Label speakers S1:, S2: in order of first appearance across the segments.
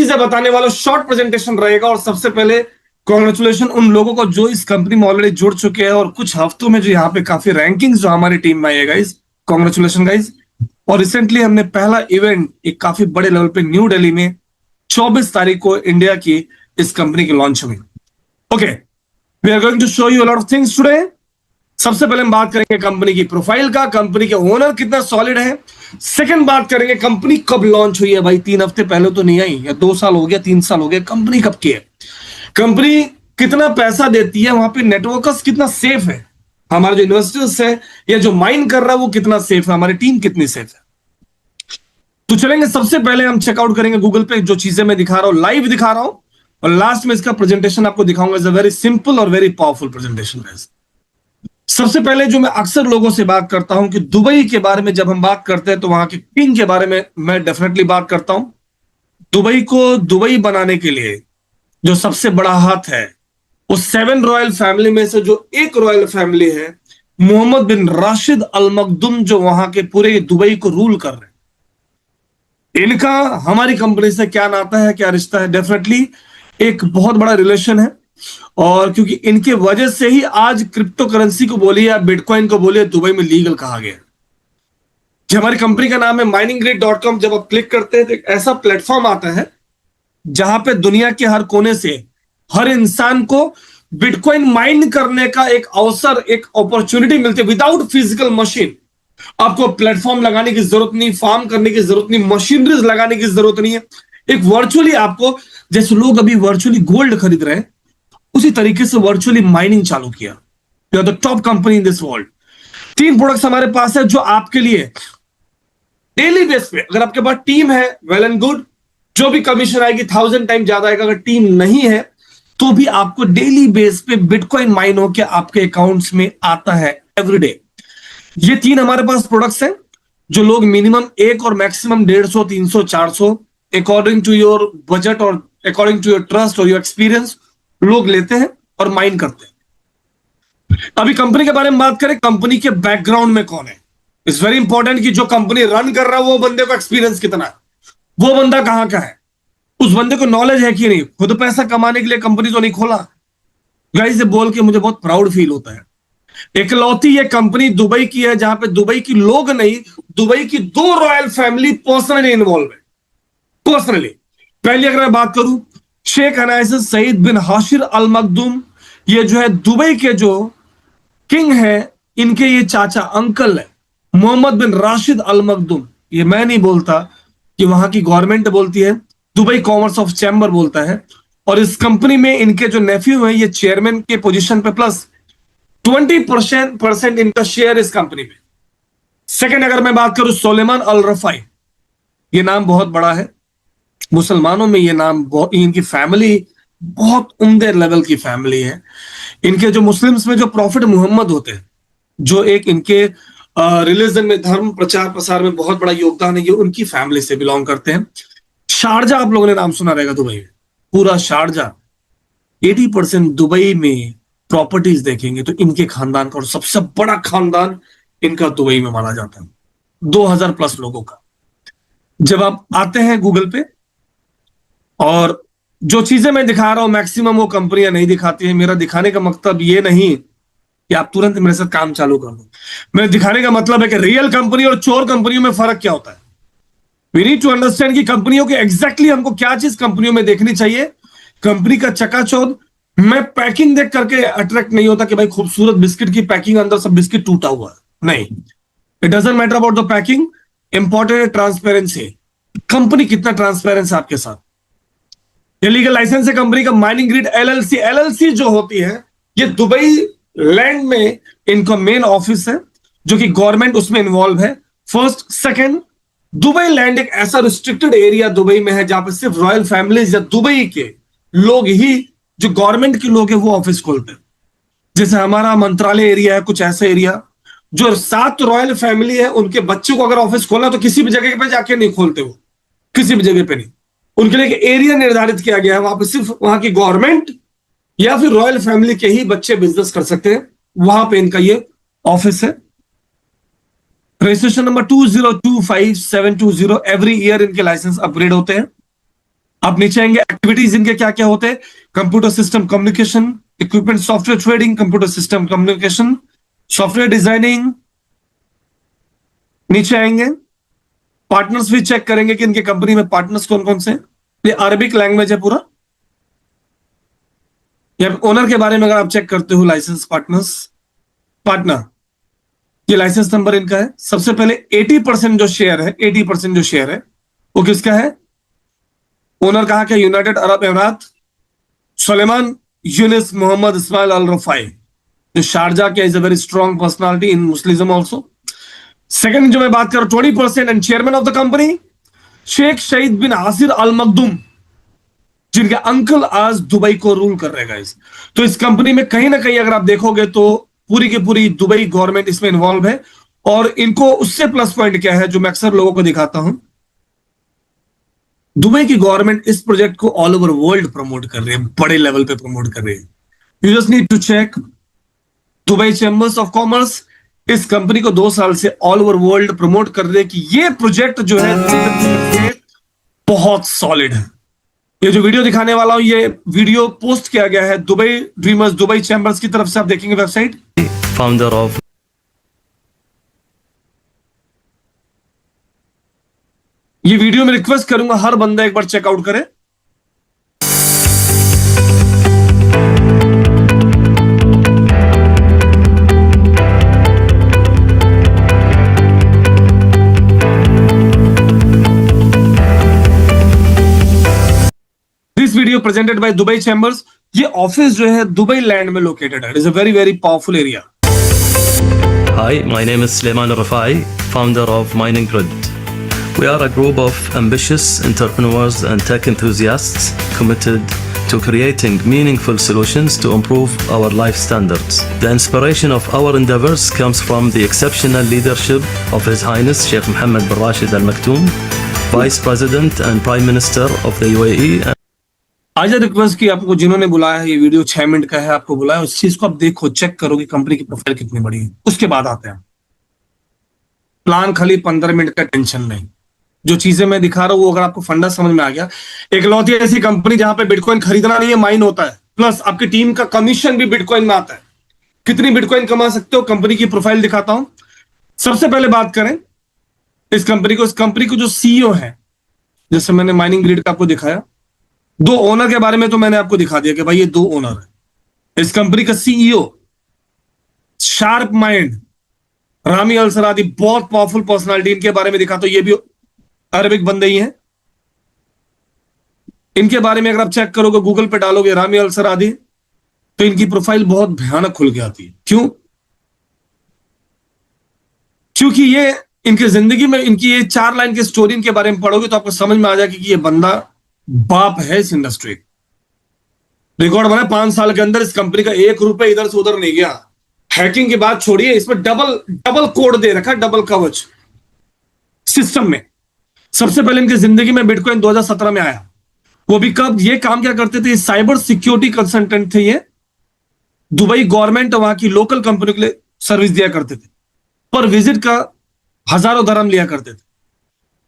S1: चीजें बताने वाला, शॉर्ट प्रेजेंटेशन रहेगा। और सबसे पहले कॉन्ग्रेचुलेशन उन लोगों को जो इस कंपनी में ऑलरेडी जुड़ चुके हैं और कुछ हफ्तों में जो यहाँ पे काफी रैंकिंग्स जो हमारी टीम में आई है गाइज, कॉन्ग्रेचुलेशन गाइज। और रिसेंटली हमने पहला इवेंट एक काफी बड़े लेवल पे न्यू दिल्ली में 24 तारीख को इंडिया की इस कंपनी की लॉन्च हुई। Okay, we are going to show you a lot of things today. सबसे पहले हम बात करेंगे कंपनी की प्रोफाइल का, कंपनी के ओनर कितना सॉलिड है। सेकंड बात करेंगे कंपनी कब लॉन्च हुई है, भाई 3 हफ्ते पहले तो नहीं आई, या 2 साल हो गया, 3 साल हो गया, कंपनी कब की है, कंपनी कितना पैसा देती है, वहां पे नेटवर्कर्स कितना सेफ है, हमारे जो इन्वेस्टर्स है या जो माइन कर रहा है वो कितना सेफ है, हमारी टीम कितनी सेफ है। तो चलेंगे, सबसे पहले हम चेकआउट करेंगे गूगल पे जो चीजें मैं दिखा रहा हूं, लाइव दिखा रहा हूं, और लास्ट में इसका प्रेजेंटेशन आपको दिखाऊंगा। इज अ वेरी सिंपल और वेरी पावरफुल प्रेजेंटेशन। सबसे पहले जो मैं अक्सर लोगों से बात करता हूं कि दुबई के बारे में जब हम बात करते हैं तो वहां के किंग के बारे में मैं डेफिनेटली बात करता हूं। दुबई को दुबई बनाने के लिए जो सबसे बड़ा हाथ है, उस 7 रॉयल फैमिली में से जो एक रॉयल फैमिली है, मोहम्मद बिन राशिद अल मखदूम, जो वहां के पूरे दुबई को रूल कर रहे हैं। इनका हमारी कंपनी से क्या नाता है, क्या रिश्ता है, डेफिनेटली एक बहुत बड़ा रिलेशन है। और क्योंकि इनके वजह से ही आज क्रिप्टो करेंसी को बोलिए या बिटकॉइन को बोलिए दुबई में लीगल कहा गया। जो हमारी कंपनी का नाम है mininggrid.com, जब आप क्लिक करते हैं तो एक ऐसा प्लेटफॉर्म आता है जहां पे दुनिया के हर कोने से हर इंसान को बिटकॉइन माइन करने का एक अवसर, एक अपॉर्चुनिटी मिलती है विदाउट फिजिकल मशीन। आपको प्लेटफॉर्म लगाने की जरूरत नहीं, फार्म करने की जरूरत नहीं, मशीनरीज लगाने की जरूरत नहीं है। एक वर्चुअली आपको, जैसे लोग अभी वर्चुअली गोल्ड खरीद रहे हैं, उसी तरीके से वर्चुअली माइनिंग चालू किया। You are the top company in this world. 3 products हमारे पास है जो आपके लिए डेली बेस पे, अगर आपके पास टीम है वेल एंड गुड, जो भी कमीशन आएगी 1000 टाइम ज्यादा आएगा। अगर टीम नहीं है तो भी आपको डेली बेस पे बिटकॉइन माइन होकर आपके अकाउंट्स में आता है एवरीडे। ये 3 हमारे पास प्रोडक्ट्स हैं जो लोग मिनिमम 1 और maximum 150, 300, 400 according to your budget और अकॉर्डिंग टू योर ट्रस्ट और योर एक्सपीरियंस लोग लेते हैं और माइन करते हैं। अभी कंपनी के बारे में बात करें, कंपनी के बैकग्राउंड में कौन है, इट्स वेरी इंपॉर्टेंट कि जो कंपनी रन कर रहा है वो बंदे को एक्सपीरियंस कितना है, वो बंदा कहां का है, उस बंदे को नॉलेज है कि नहीं, खुद पैसा कमाने के लिए कंपनी तो नहीं खोला। गाइस ये बोल के मुझे बहुत प्राउड फील होता है। इकलौती ये कंपनी दुबई की है जहां पे दुबई की लोग नहीं, दुबई की 2 रॉयल फैमिली पर्सनली इन्वॉल्व है। पर्सनली पहले अगर मैं बात करूं, शेख अनायस सईद बिन हाशिर अल मखदूम, ये जो है दुबई के जो किंग है, इनके ये चाचा अंकल है मोहम्मद बिन राशिद अल मखदूम। ये मैं नहीं बोलता, कि वहां की गवर्नमेंट बोलती है, दुबई कॉमर्स ऑफ चैम्बर बोलता है। और इस कंपनी में इनके जो नेफ्यू है ये चेयरमैन के पोजीशन पे, प्लस 20% इनका शेयर इस कंपनी में। सेकंड अगर मैं बात करूं, सुलेमान अल रफाई, ये नाम बहुत बड़ा है मुसलमानों में, ये नाम इनकी फैमिली बहुत उम्दे लेवल की फैमिली है। इनके जो मुस्लिम्स में जो प्रॉफिट मोहम्मद होते हैं, जो एक इनके रिलीजन में धर्म प्रचार प्रसार में बहुत बड़ा योगदान है, ये उनकी फैमिली से बिलोंग करते हैं। शारजा आप लोगों ने नाम सुना रहेगा, दुबई में पूरा शारजा 80% दुबई में प्रॉपर्टीज देखेंगे तो इनके खानदान का, और सबसे बड़ा खानदान इनका दुबई में माना जाता है, 2000 प्लस लोगों का। जब आप आते हैं गूगल पे, और जो चीजें मैं दिखा रहा हूं मैक्सिमम वो कंपनियां नहीं दिखाती है। मेरा दिखाने का मतलब ये नहीं कि आप तुरंत मेरे साथ काम चालू कर दो। मेरे दिखाने का मतलब है कि रियल कंपनी और चोर कंपनियों में फर्क क्या होता है। वी नीड टू अंडरस्टैंड कि कंपनियों के एग्जैक्टली हमको क्या चीज कंपनियों में देखनी चाहिए। कंपनी का चकाचौंध, मैं पैकिंग देख करके अट्रैक्ट नहीं होता कि भाई खूबसूरत बिस्किट की पैकिंग, अंदर सब बिस्किट टूटा हुआ है, नहीं। It doesn't matter about the packing, important है ट्रांसपेरेंसी। कंपनी कितना ट्रांसपेरेंस आपके साथ। ये लीगल लाइसेंस है कंपनी का माइनिंग LLC। LLC जो होती है ये दुबई लैंड में इनका मेन ऑफिस है, जो कि गवर्नमेंट उसमें इन्वॉल्व है। फर्स्ट सेकंड, दुबई लैंड एक ऐसा रिस्ट्रिक्टेड एरिया दुबई में है जहां पर सिर्फ रॉयल फैमिलीज या दुबई के लोग ही, जो गवर्नमेंट के लोग हैं, वो ऑफिस खोलते हैं। जैसे हमारा मंत्रालय एरिया है, कुछ ऐसा एरिया जो 7 रॉयल फैमिली है, उनके बच्चों को अगर ऑफिस खोलना तो किसी भी जगह पे जाके नहीं खोलते, वो किसी भी जगह पे नहीं। उनके लिए एक एरिया निर्धारित किया गया है, वहां पे सिर्फ वहां की गवर्नमेंट या फिर रॉयल फैमिली के ही बच्चे बिजनेस कर सकते हैं। वहां पे इनका ये ऑफिस है। Registration number 2025720। एवरी ईयर इनके लाइसेंस अपग्रेड होते हैं। आप नीचे आएंगे, एक्टिविटीज इनके क्या क्या होते हैं, computer system communication, equipment software trading, computer system communication, software designing. नीचे आएंगे, पार्टनर्स भी चेक करेंगे कि इनके कंपनी में पार्टनर्स कौन कौन से हैं। ये अरबिक लैंग्वेज है पूरा। या ओनर के बारे में अगर आप चेक करते हो, लाइसेंस पार्टनर्स, पार्टनर, ये लाइसेंस नंबर इनका है। सबसे पहले 80% जो शेयर है, 80% जो शेयर है वो किसका है? ओनर कहां के? यूनाइटेड अरब अमीरात, सुलेमान यूनिस मोहम्मद इस्माइल अल रफाई, जो शारजा के is a very strong personality in Muslim also. Second जो मैं बात करूं, 20% and chairman of the company Sheikh Shahid bin Asir अल मखदूम, जिनके अंकल आज दुबई को रूल कर रहे हैं। तो इस कंपनी में कहीं ना कहीं अगर आप देखोगे तो पूरी की पूरी दुबई गवर्नमेंट इसमें इन्वॉल्व है। और इनको उससे प्लस पॉइंट क्या है जो मैं अक्सर लोगों को दिखाता हूं, दुबई की गवर्नमेंट इस प्रोजेक्ट को ऑल ओवर वर्ल्ड प्रमोट कर रही है, बड़े लेवल पे प्रमोट कर रही है। You just need to check, Dubai chambers of commerce इस कंपनी को 2 साल से ऑल ओवर वर्ल्ड प्रमोट कर रहे हैं कि ये प्रोजेक्ट जो है बहुत सॉलिड है। ये जो वीडियो दिखाने वाला हूं, ये वीडियो पोस्ट किया गया है दुबई ड्रीमर्स, दुबई चैंबर्स की तरफ से। आप देखेंगे वेबसाइट,
S2: फाउंडर ऑफ।
S1: ये वीडियो में रिक्वेस्ट करूंगा हर बंदा एक बार चेकआउट करे। This video presented by Dubai chambers. ये ऑफिस जो है दुबई लैंड में लोकेटेड है। It is a very very powerful area.
S2: Hi, my name is Sulaiman Rafai, founder of Mining Grid. We are a group of ambitious entrepreneurs and tech enthusiasts committed to creating meaningful solutions to improve our life standards. The inspiration of our endeavors comes from the exceptional leadership of His Highness Sheikh Mohammed bin Rashid Al Maktoum, Vice President and Prime Minister of the UAE.
S1: आज request की आपको जिन्होंने बुलाया है, ये video 6 minute का है, आपको बुलाया, उस चीज को आप देखो, चेक करो कि कंपनी की प्रोफाइल कितनी बड़ी है, उसके बाद आते हैं। प्लान खाली 15 मिनट का, टेंशन नहीं। जो चीजें मैं दिखा रहा हूं वो अगर आपको फंडा समझ में आ गया, इकलौती ऐसी कंपनी जहां पे बिटकॉइन खरीदना नहीं है, माइन होता है, प्लस आपकी टीम का कमीशन भी बिटकॉइन में आता है। कितनी बिटकॉइन कमा सकते हो, कंपनी की प्रोफाइल दिखाता हूं। सबसे पहले बात करें इस कंपनी को। इस कंपनी को जो सीईओ है, जैसे मैंने माइनिंग ग्रिड का आपको दिखाया, 2 ओनर के बारे में तो मैंने आपको दिखा दिया कि भाई ये 2 ओनर है। इस कंपनी का सीईओ शार्प माइंड रामी अल सरादी, बहुत पावरफुल पर्सनालिटी। इनके बारे में दिखाता हूं, ये भी अरबिक बंदे ही हैं। इनके बारे में अगर आप चेक करोगे, गूगल पे डालोगे रामी अल सरादी, तो इनकी प्रोफाइल बहुत भयानक खुल के आती है। क्यों? क्योंकि ये इनकी जिंदगी में, इनकी ये 4 लाइन की स्टोरी इनके बारे में पढ़ोगे तो आपको समझ में आ जाएगी कि ये बंदा बाप है इस इंडस्ट्री। रिकॉर्ड बना 5 साल के अंदर इस कंपनी का 1 रुपए इधर से उधर नहीं गया। हैकिंग की बात छोड़िए, इसमें डबल कोड दे रखा, डबल कवच सिस्टम में। सबसे पहले इनकी जिंदगी में बिटकॉइन 2017 में आया। वो भी कब? ये काम क्या करते थे, साइबर सिक्योरिटी कंसल्टेंट थे ये। दुबई गवर्नमेंट वहां की लोकल कंपनी के लिए सर्विस दिया करते थे, पर विजिट का हजारों दरम लिया करते थे।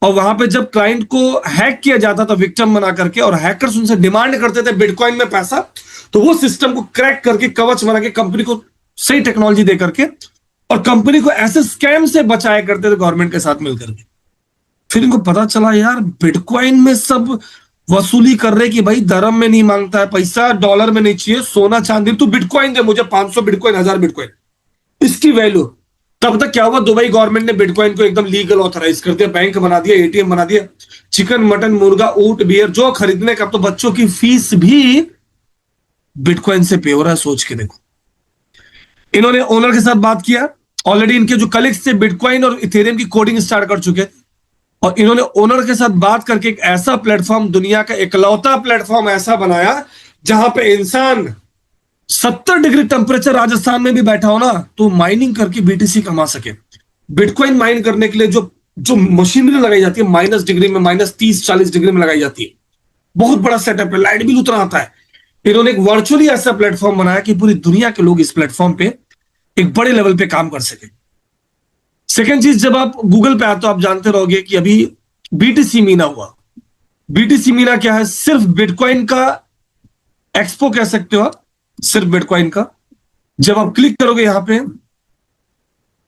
S1: और वहां पे जब क्लाइंट को हैक किया जाता था विक्टिम बना करके, और हैकर्स उनसे डिमांड करते थे बिटकॉइन में पैसा, तो वो सिस्टम को क्रैक करके, कवच बना के कंपनी को सही टेक्नोलॉजी दे करके, और कंपनी को ऐसे स्कैम से बचाया करते थे गवर्नमेंट के साथ मिलकर के। फिर इनको पता चला यार बिटकॉइन में सब वसूली कर रहे कि भाई दरम में नहीं मांगता है पैसा, डॉलर में नहीं चाहिए, सोना चांदी, तू बिटकॉइन दे मुझे, 500 बिटकॉइन, 1000 बिटकॉइन, इसकी वैल्यू। तब तक क्या हुआ, दुबई गवर्नमेंट ने बिटकॉइन को एकदम लीगल ऑथराइज कर दिया, बैंक बना दिया, एटीएम बना दिया। चिकन, मटन, मुर्गा, ऊंट, बियर जो खरीदने का, अब तो बच्चों की फीस भी बिटकॉइन से पे हो रहा है। सोच के देखो। इन्होंने ओनर के साथ बात किया, ऑलरेडी इनके जो कलीग्स थे बिटकॉइन और इथेरियम की कोडिंग स्टार्ट कर चुके, और इन्होंने ओनर के साथ बात करके एक ऐसा प्लेटफॉर्म, दुनिया का इकलौता प्लेटफॉर्म ऐसा बनाया जहां पे इंसान 70 डिग्री टेम्परेचर राजस्थान में भी बैठा हो ना, तो माइनिंग करके बीटीसी कमा सके। बिटकॉइन माइन करने के लिए जो मशीनरी लगाई जाती है, -, डिग्री में, -30-40 डिग्री में लगाई जाती है। बहुत बड़ा सेटअप है, लाइट बिल उतना आता है। इन्होंने एक वर्चुअली ऐसा प्लेटफॉर्म बनाया कि पूरी दुनिया के लोग इस प्लेटफॉर्म पे एक बड़े लेवल पे काम कर सके। सेकेंड चीज, जब आप गूगल पे आते हो आप जानते रहोगे कि अभी बीटीसी मीना हुआ, बीटीसी मीना क्या है? सिर्फ बिटकॉइन का एक्सपो कह सकते हो आप, सिर्फ बिटकॉइन का। जब आप क्लिक करोगे यहां पे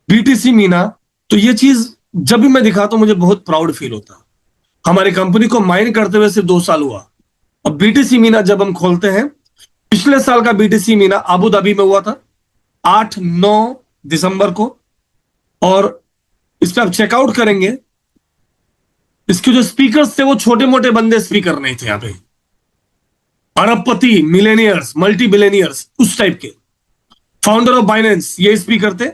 S1: बीटीसी मीना, तो ये चीज जब भी मैं दिखाता हूं मुझे बहुत प्राउड फील होता। हमारी कंपनी को माइन करते हुए सिर्फ 2 साल हुआ। अब बीटीसी मीना जब हम खोलते हैं, पिछले साल का बीटीसी मीना अबू धाबी में हुआ था 8-9 दिसंबर को, और इस पर आप चेकआउट करेंगे, इसके जो स्पीकर्स थे वो छोटे मोटे बंदे स्पीकर नहीं थे। यहां पे अरबपति, मिलेनियर्स, मल्टी बिलेनियर्स, उस टाइप के। फाउंडर ऑफ बाइनेंस ये स्पीकर थे।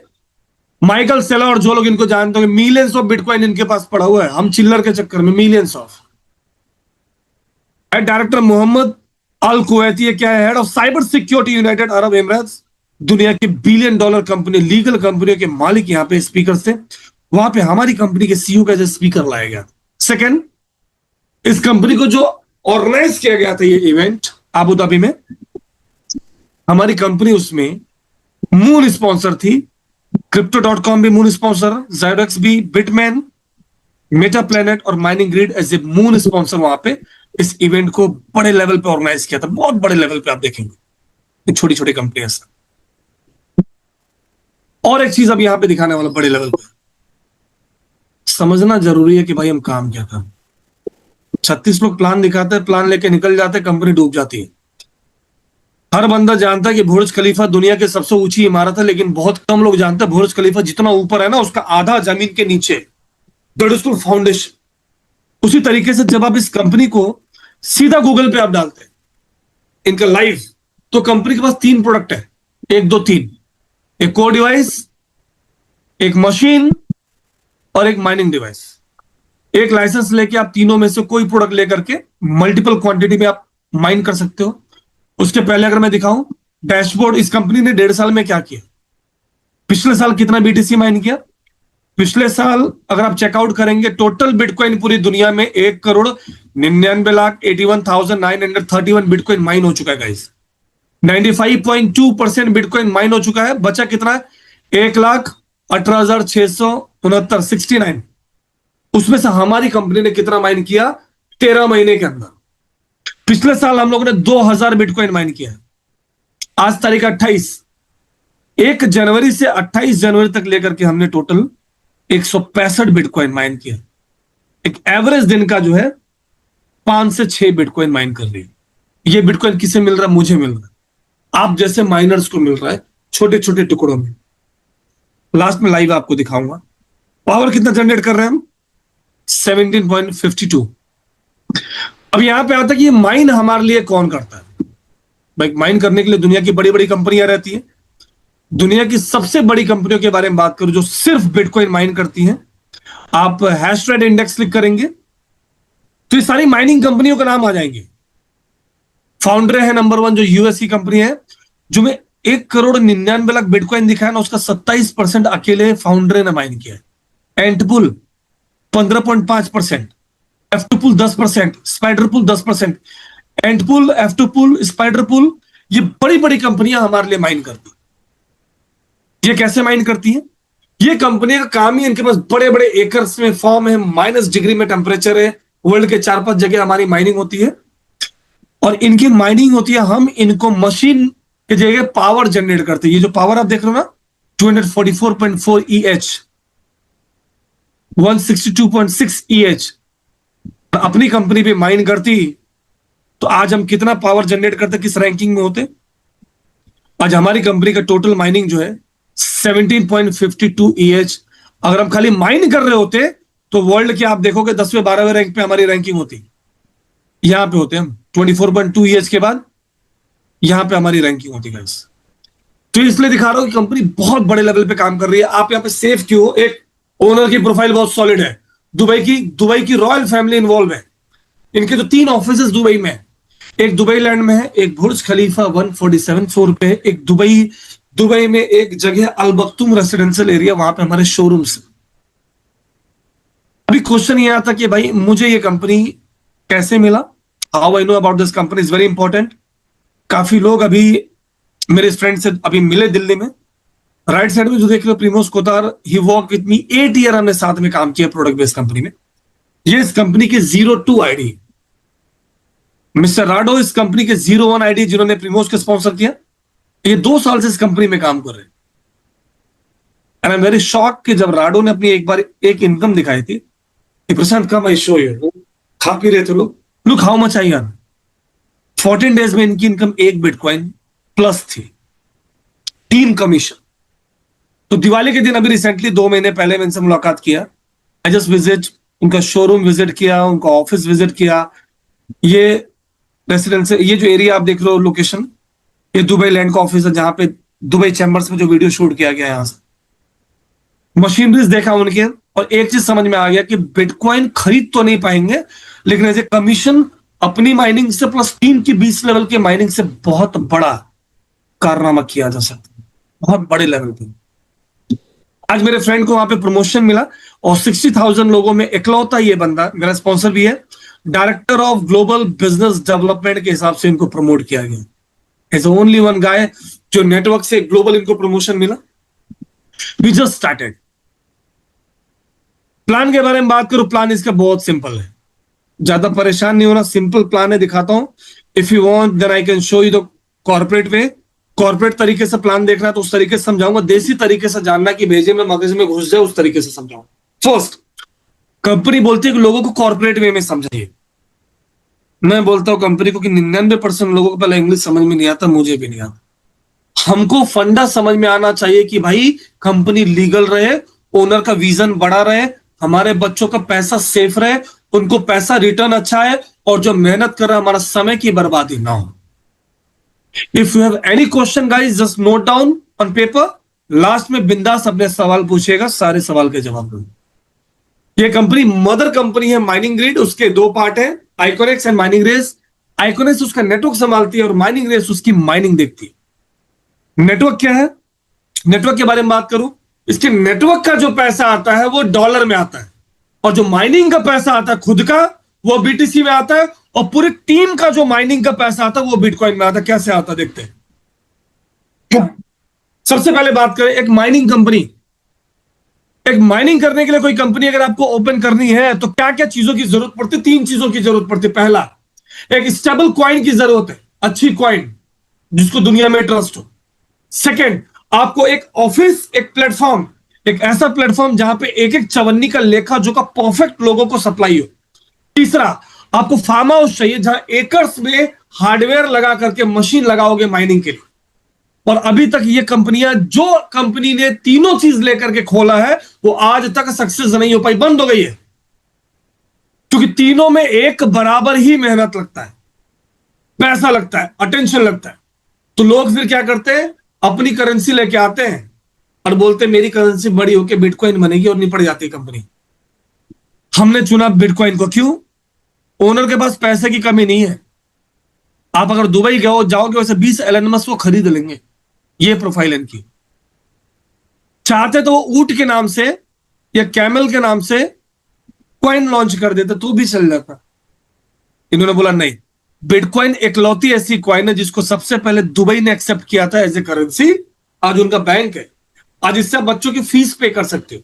S1: माइकल सेलर, और जो लोग इनको जानते होंगे, मिलियंस ऑफ बिटकॉइन इनके पास पड़ा हुआ है, हम चिल्लर के चक्कर में millions of. Director Mohammed Al Kuwaiti, ये क्या है? Head of cyber security United Arab Emirates. दुनिया के $1 बिलियन कंपनी, लीगल कंपनियों के मालिक यहां पे स्पीकर थे। वहां पे हमारी कंपनी के सीईओ का स्पीकर लाया गया। सेकंड, इस कंपनी को जो ऑर्गेनाइज किया गया था ये इवेंट अबू धाबी में, हमारी कंपनी उसमें मून स्पॉन्सर थी। Crypto.com भी मून स्पॉन्सर, Zyrox भी, बिटमैन, मेटा प्लेनेट और mining grid as a moon sponsor वहां पे इस इवेंट को बड़े लेवल पे ऑर्गेनाइज किया था। बहुत बड़े लेवल पे आप देखेंगे छोटी छोटी कंपनियां। और एक चीज अब यहां पे दिखाने वाला बड़े लेवल पे, समझना जरूरी है कि भाई हम काम क्या कर। 36 लोग प्लान दिखाते हैं, प्लान लेके निकल जाते हैं, कंपनी डूब जाती है। हर बंदा जानता है कि बुर्ज खलीफा दुनिया की सबसे ऊंची इमारत है, लेकिन बहुत कम लोग जानते हैं बुर्ज खलीफा जितना ऊपर है ना, उसका आधा जमीन के नीचे, दैट इज फाउंडेशन। उसी तरीके से जब आप इस कंपनी को सीधा गूगल पे आप डालते हैं इनका लाइव, तो कंपनी के पास 3 प्रोडक्ट है, 1 2 3, एक कोर डिवाइस, एक मशीन और एक माइनिंग डिवाइस। एक लाइसेंस लेके आप तीनों में से कोई प्रोडक्ट लेकर के मल्टीपल क्वांटिटी में आप माइन कर सकते हो। उसके पहले अगर मैं दिखाऊं डैशबोर्ड, इस कंपनी ने 1.5 साल में क्या किया, पिछले साल कितना बीटीसी माइन किया। पिछले साल अगर आप चेकआउट करेंगे, टोटल बिटकॉइन पूरी दुनिया में 1,99,81,931 बिटकॉइन माइन हो चुका है गाइस। 95.2% बिटकॉइन माइन हो चुका है। बचा कितना है? 1,18,669, 69। उसमें से हमारी कंपनी ने कितना माइन किया? 13 महीने के अंदर। पिछले साल हम लोगों ने 2,000 बिटकॉइन माइन किया। आज तारीख 28, 1 जनवरी से 28 जनवरी तक लेकर के हमने टोटल 165 बिटकॉइन माइन किया। एक एवरेज दिन का जो है 5 से 6 बिटकॉइन माइन कर रही है। ये बिटकॉइन किसे मिल रहा है? मुझे मिल रहा है, आप जैसे माइनर्स को मिल रहा है, छोटे छोटे टुकड़ों में। लास्ट में लाइव आपको दिखाऊंगा पावर कितना जनरेट कर रहे हैं हम, 17.52। अब यहां पे आता है कि ये माइन हमारे लिए कौन करता है। भाई माइन करने के लिए दुनिया की बड़ी बड़ी कंपनियां रहती है। दुनिया की सबसे बड़ी कंपनियों के बारे में बात करूं जो सिर्फ बिटकॉइन माइन करती हैं, आप हैश रेट इंडेक्स क्लिक करेंगे तो ये सारी माइनिंग कंपनियों का नाम आ जाएंगे। फाउंडर है नंबर 1 जो यूएस की कंपनी है, जो में 1,99,00,000 बिटकॉइन दिखा है ना, उसका 27% अकेले फाउंडर ने माइन किया है। एंटपुल 15.5%, F2Pool 10%, स्पाइडरपुल 10%। एंटपुल, F2Pool, स्पाइडरपुल, ये बड़ी बड़ी कंपनियां हमारे लिए माइन करती। ये कैसे माइन करती है? ये कंपनी का काम ही, इनके पास बड़े बड़े एकर्स में फॉर्म है, -डिग्री में टेम्परेचर है, वर्ल्ड के 4-5 जगह हमारी माइनिंग होती है और इनकी माइनिंग होती है। हम इनको मशीन की जगह पावर जनरेट करते हैं। ये जो पावर आप देख रहे हो ना, 244.4 EH, 162.6 EH, अपनी कंपनी भी माइन करती तो आज हम कितना पावर जनरेट करते, किस रैंकिंग में होते। आज हमारी कंपनी का टोटल माइनिंग जो है 17.52 EH। अगर हम खाली माइन कर रहे होते तो वर्ल्ड के आप देखोगे 10वें 12वें रैंक पे हमारी रैंकिंग होती। यहां पे होते हम 24.2 EH के बाद यहां पे हमारी रैंकिंग होती गाइस। तो इसलिए दिखा रहा हूं कि कंपनी बहुत बड़े लेवल पे काम कर रही है। आप यहां पे सेफ क्यों? एक ओनर की प्रोफाइल बहुत सॉलिड है, दुबई की रॉयल फैमिली इन्वॉल्व है। इनके तो 3 ऑफिसेस दुबई में है, एक दुबई लैंड में है, एक बुर्ज खलीफा 147 फ्लोर पे, एक दुबई में एक जगह अल मखतूम रेसिडेंशियल एरिया, वहां पे हमारे शोरूम्स। अभी क्वेश्चन ये आता कि भाई मुझे ये कंपनी कैसे मिला, how I know about this company is very important. काफी लोग अभी मेरे फ्रेंड से अभी मिले दिल्ली में, राइट साइड में जो देख रहे हो प्रीमोस कोतार, ही वर्क विद मी 8 ईयर, हमने साथ में काम किया प्रोडक्ट बेस्ड कंपनी में। ये इस कंपनी की 02 आईडी, मिस्टर राडो इस कंपनी के 01 आईडी जिन्होंने प्रीमोज को स्पॉन्सर किया, ये 2 साल से इस कंपनी में काम कर रहे हैं। And I am very shock कि जब राडो ने अपनी एक बार एक इनकम दिखाई थी कि प्रशांत कम आई शो यू, खा पी रहे थे लोग, look how much I earn. 14 days में इनकी इनकम 1 बिटकॉइन प्लस थी, 3 कमीशन। तो दिवाली के दिन अभी रिसेंटली 2 महीने पहले मैंने इनसे मुलाकात किया। आई जस्ट विजिट, उनका शोरूम विजिट किया, उनका ऑफिस विजिट किया। ये रेसिडेंस, ये जो एरिया आप देख रहे हो लोकेशन, ये दुबई लैंड का ऑफिस है जहां पे दुबई चैम्बर्स में जो वीडियो शूट किया गया है, यहां से मशीनरीज देखा उनके, और एक चीज समझ में आ गया कि बिटकॉइन खरीद तो नहीं पाएंगे, लेकिन एज ए कमीशन अपनी माइनिंग से प्लस टीम की 20 लेवल के माइनिंग से बहुत बड़ा कारनामा किया जा सकता है, बहुत बड़े लेवल पे। आज मेरे फ्रेंड को वहां पे प्रमोशन मिला और 60,000 लोगों में इकलौता ये बंदा, मेरा स्पॉन्सर भी है, director of global business development के हिसाब से इनको प्रमोट किया गया। इज ओनली वन गाय जो नेटवर्क से ग्लोबल इनको प्रमोशन मिला। We just started. प्लान के बारे में बात करूं, प्लान इसका बहुत सिंपल है, ज्यादा परेशान नहीं होना, सिंपल प्लान है, दिखाता हूं। If you want then I can show you the corporate way. Corporate तरीके से प्लान देखना है तो उस तरीके से समझाऊंगा, देसी तरीके से जानना कि भेजे में मगज में घुस जाए उस तरीके से समझाऊंगा। फर्स्ट, कंपनी बोलती है कि लोगों को कॉर्पोरेट वे में समझाइए। मैं बोलता हूं कंपनी को कि 99% लोगों को पहले इंग्लिश समझ में नहीं आता, मुझे भी नहीं आता। हमको फंडा समझ में आना चाहिए कि भाई कंपनी लीगल रहे, ओनर का विजन बड़ा रहे, हमारे बच्चों का पैसा सेफ रहे, उनको पैसा रिटर्न अच्छा है, और जो मेहनत कर रहा है हमारा समय की बर्बादी ना हो। If you have any question guys, just note down on paper, last में बिंदास अपने सवाल पूछिएगा, सारे सवाल के जवाब दूंगा। ये कंपनी मदर कंपनी है माइनिंग ग्रिड, उसके 2 पार्ट है, आइकोनिक्स एंड माइनिंग रेस। आइकोनिक्स उसका नेटवर्क संभालती है और माइनिंग रेस उसकी माइनिंग देखती है। नेटवर्क क्या है, नेटवर्क के बारे में बात करूं, इसके नेटवर्क का जो पैसा आता है वो डॉलर में आता है, और जो माइनिंग का पैसा आता है खुद का वो बीटीसी में आता है, और पूरी टीम का जो माइनिंग का पैसा आता है वो बिटकॉइन में आता है। कैसे आता है देखते हैं। सबसे पहले बात करें एक माइनिंग कंपनी। एक माइनिंग करने के लिए कोई कंपनी अगर आपको ओपन करनी है तो क्या क्या चीजों की जरूरत पड़ती है? 3 चीजों की जरूरत पड़ती है। पहला, एक स्टेबल कॉइन की जरूरत है, अच्छी कॉइन जिसको दुनिया में ट्रस्ट हो। सेकेंड, आपको एक ऑफिस, एक प्लेटफॉर्म, एक ऐसा प्लेटफॉर्म जहां पे एक एक चवन्नी का लेखा जोखा परफेक्ट लोगों को सप्लाई हो। तीसरा, आपको फार्म हाउस चाहिए जहां एकर्स में हार्डवेयर लगा करके मशीन लगाओगे माइनिंग के लिए। और अभी तक ये कंपनियां, जो कंपनी ने तीनों चीज लेकर के खोला है वो आज तक सक्सेस नहीं हो पाई, बंद हो गई है, क्योंकि तीनों में एक बराबर ही मेहनत लगता है, पैसा लगता है, अटेंशन लगता है। तो लोग फिर क्या करते हैं, अपनी करेंसी लेके आते हैं और बोलते हैं मेरी करेंसी बड़ी होके बिटकॉइन बनेगी, और निपट जाती है कंपनी। हमने चुना बिटकॉइन को, क्यों? ओनर के पास पैसे की कमी नहीं है। आप अगर दुबई जाओगे वैसे 20 एलन मस्क को खरीद लेंगे, ये प्रोफाइल इनकी। चाहते तो वो ऊंट के नाम से या कैमल के नाम से कॉइन लॉन्च कर देते तो भी चल जाता। इन्होंने बोला नहीं, बिटकॉइन एकलौती ऐसी कॉइन है जिसको सबसे पहले दुबई ने एक्सेप्ट किया था एज ए करेंसी। आज उनका बैंक है, आज इससे आप बच्चों की फीस पे कर सकते हो,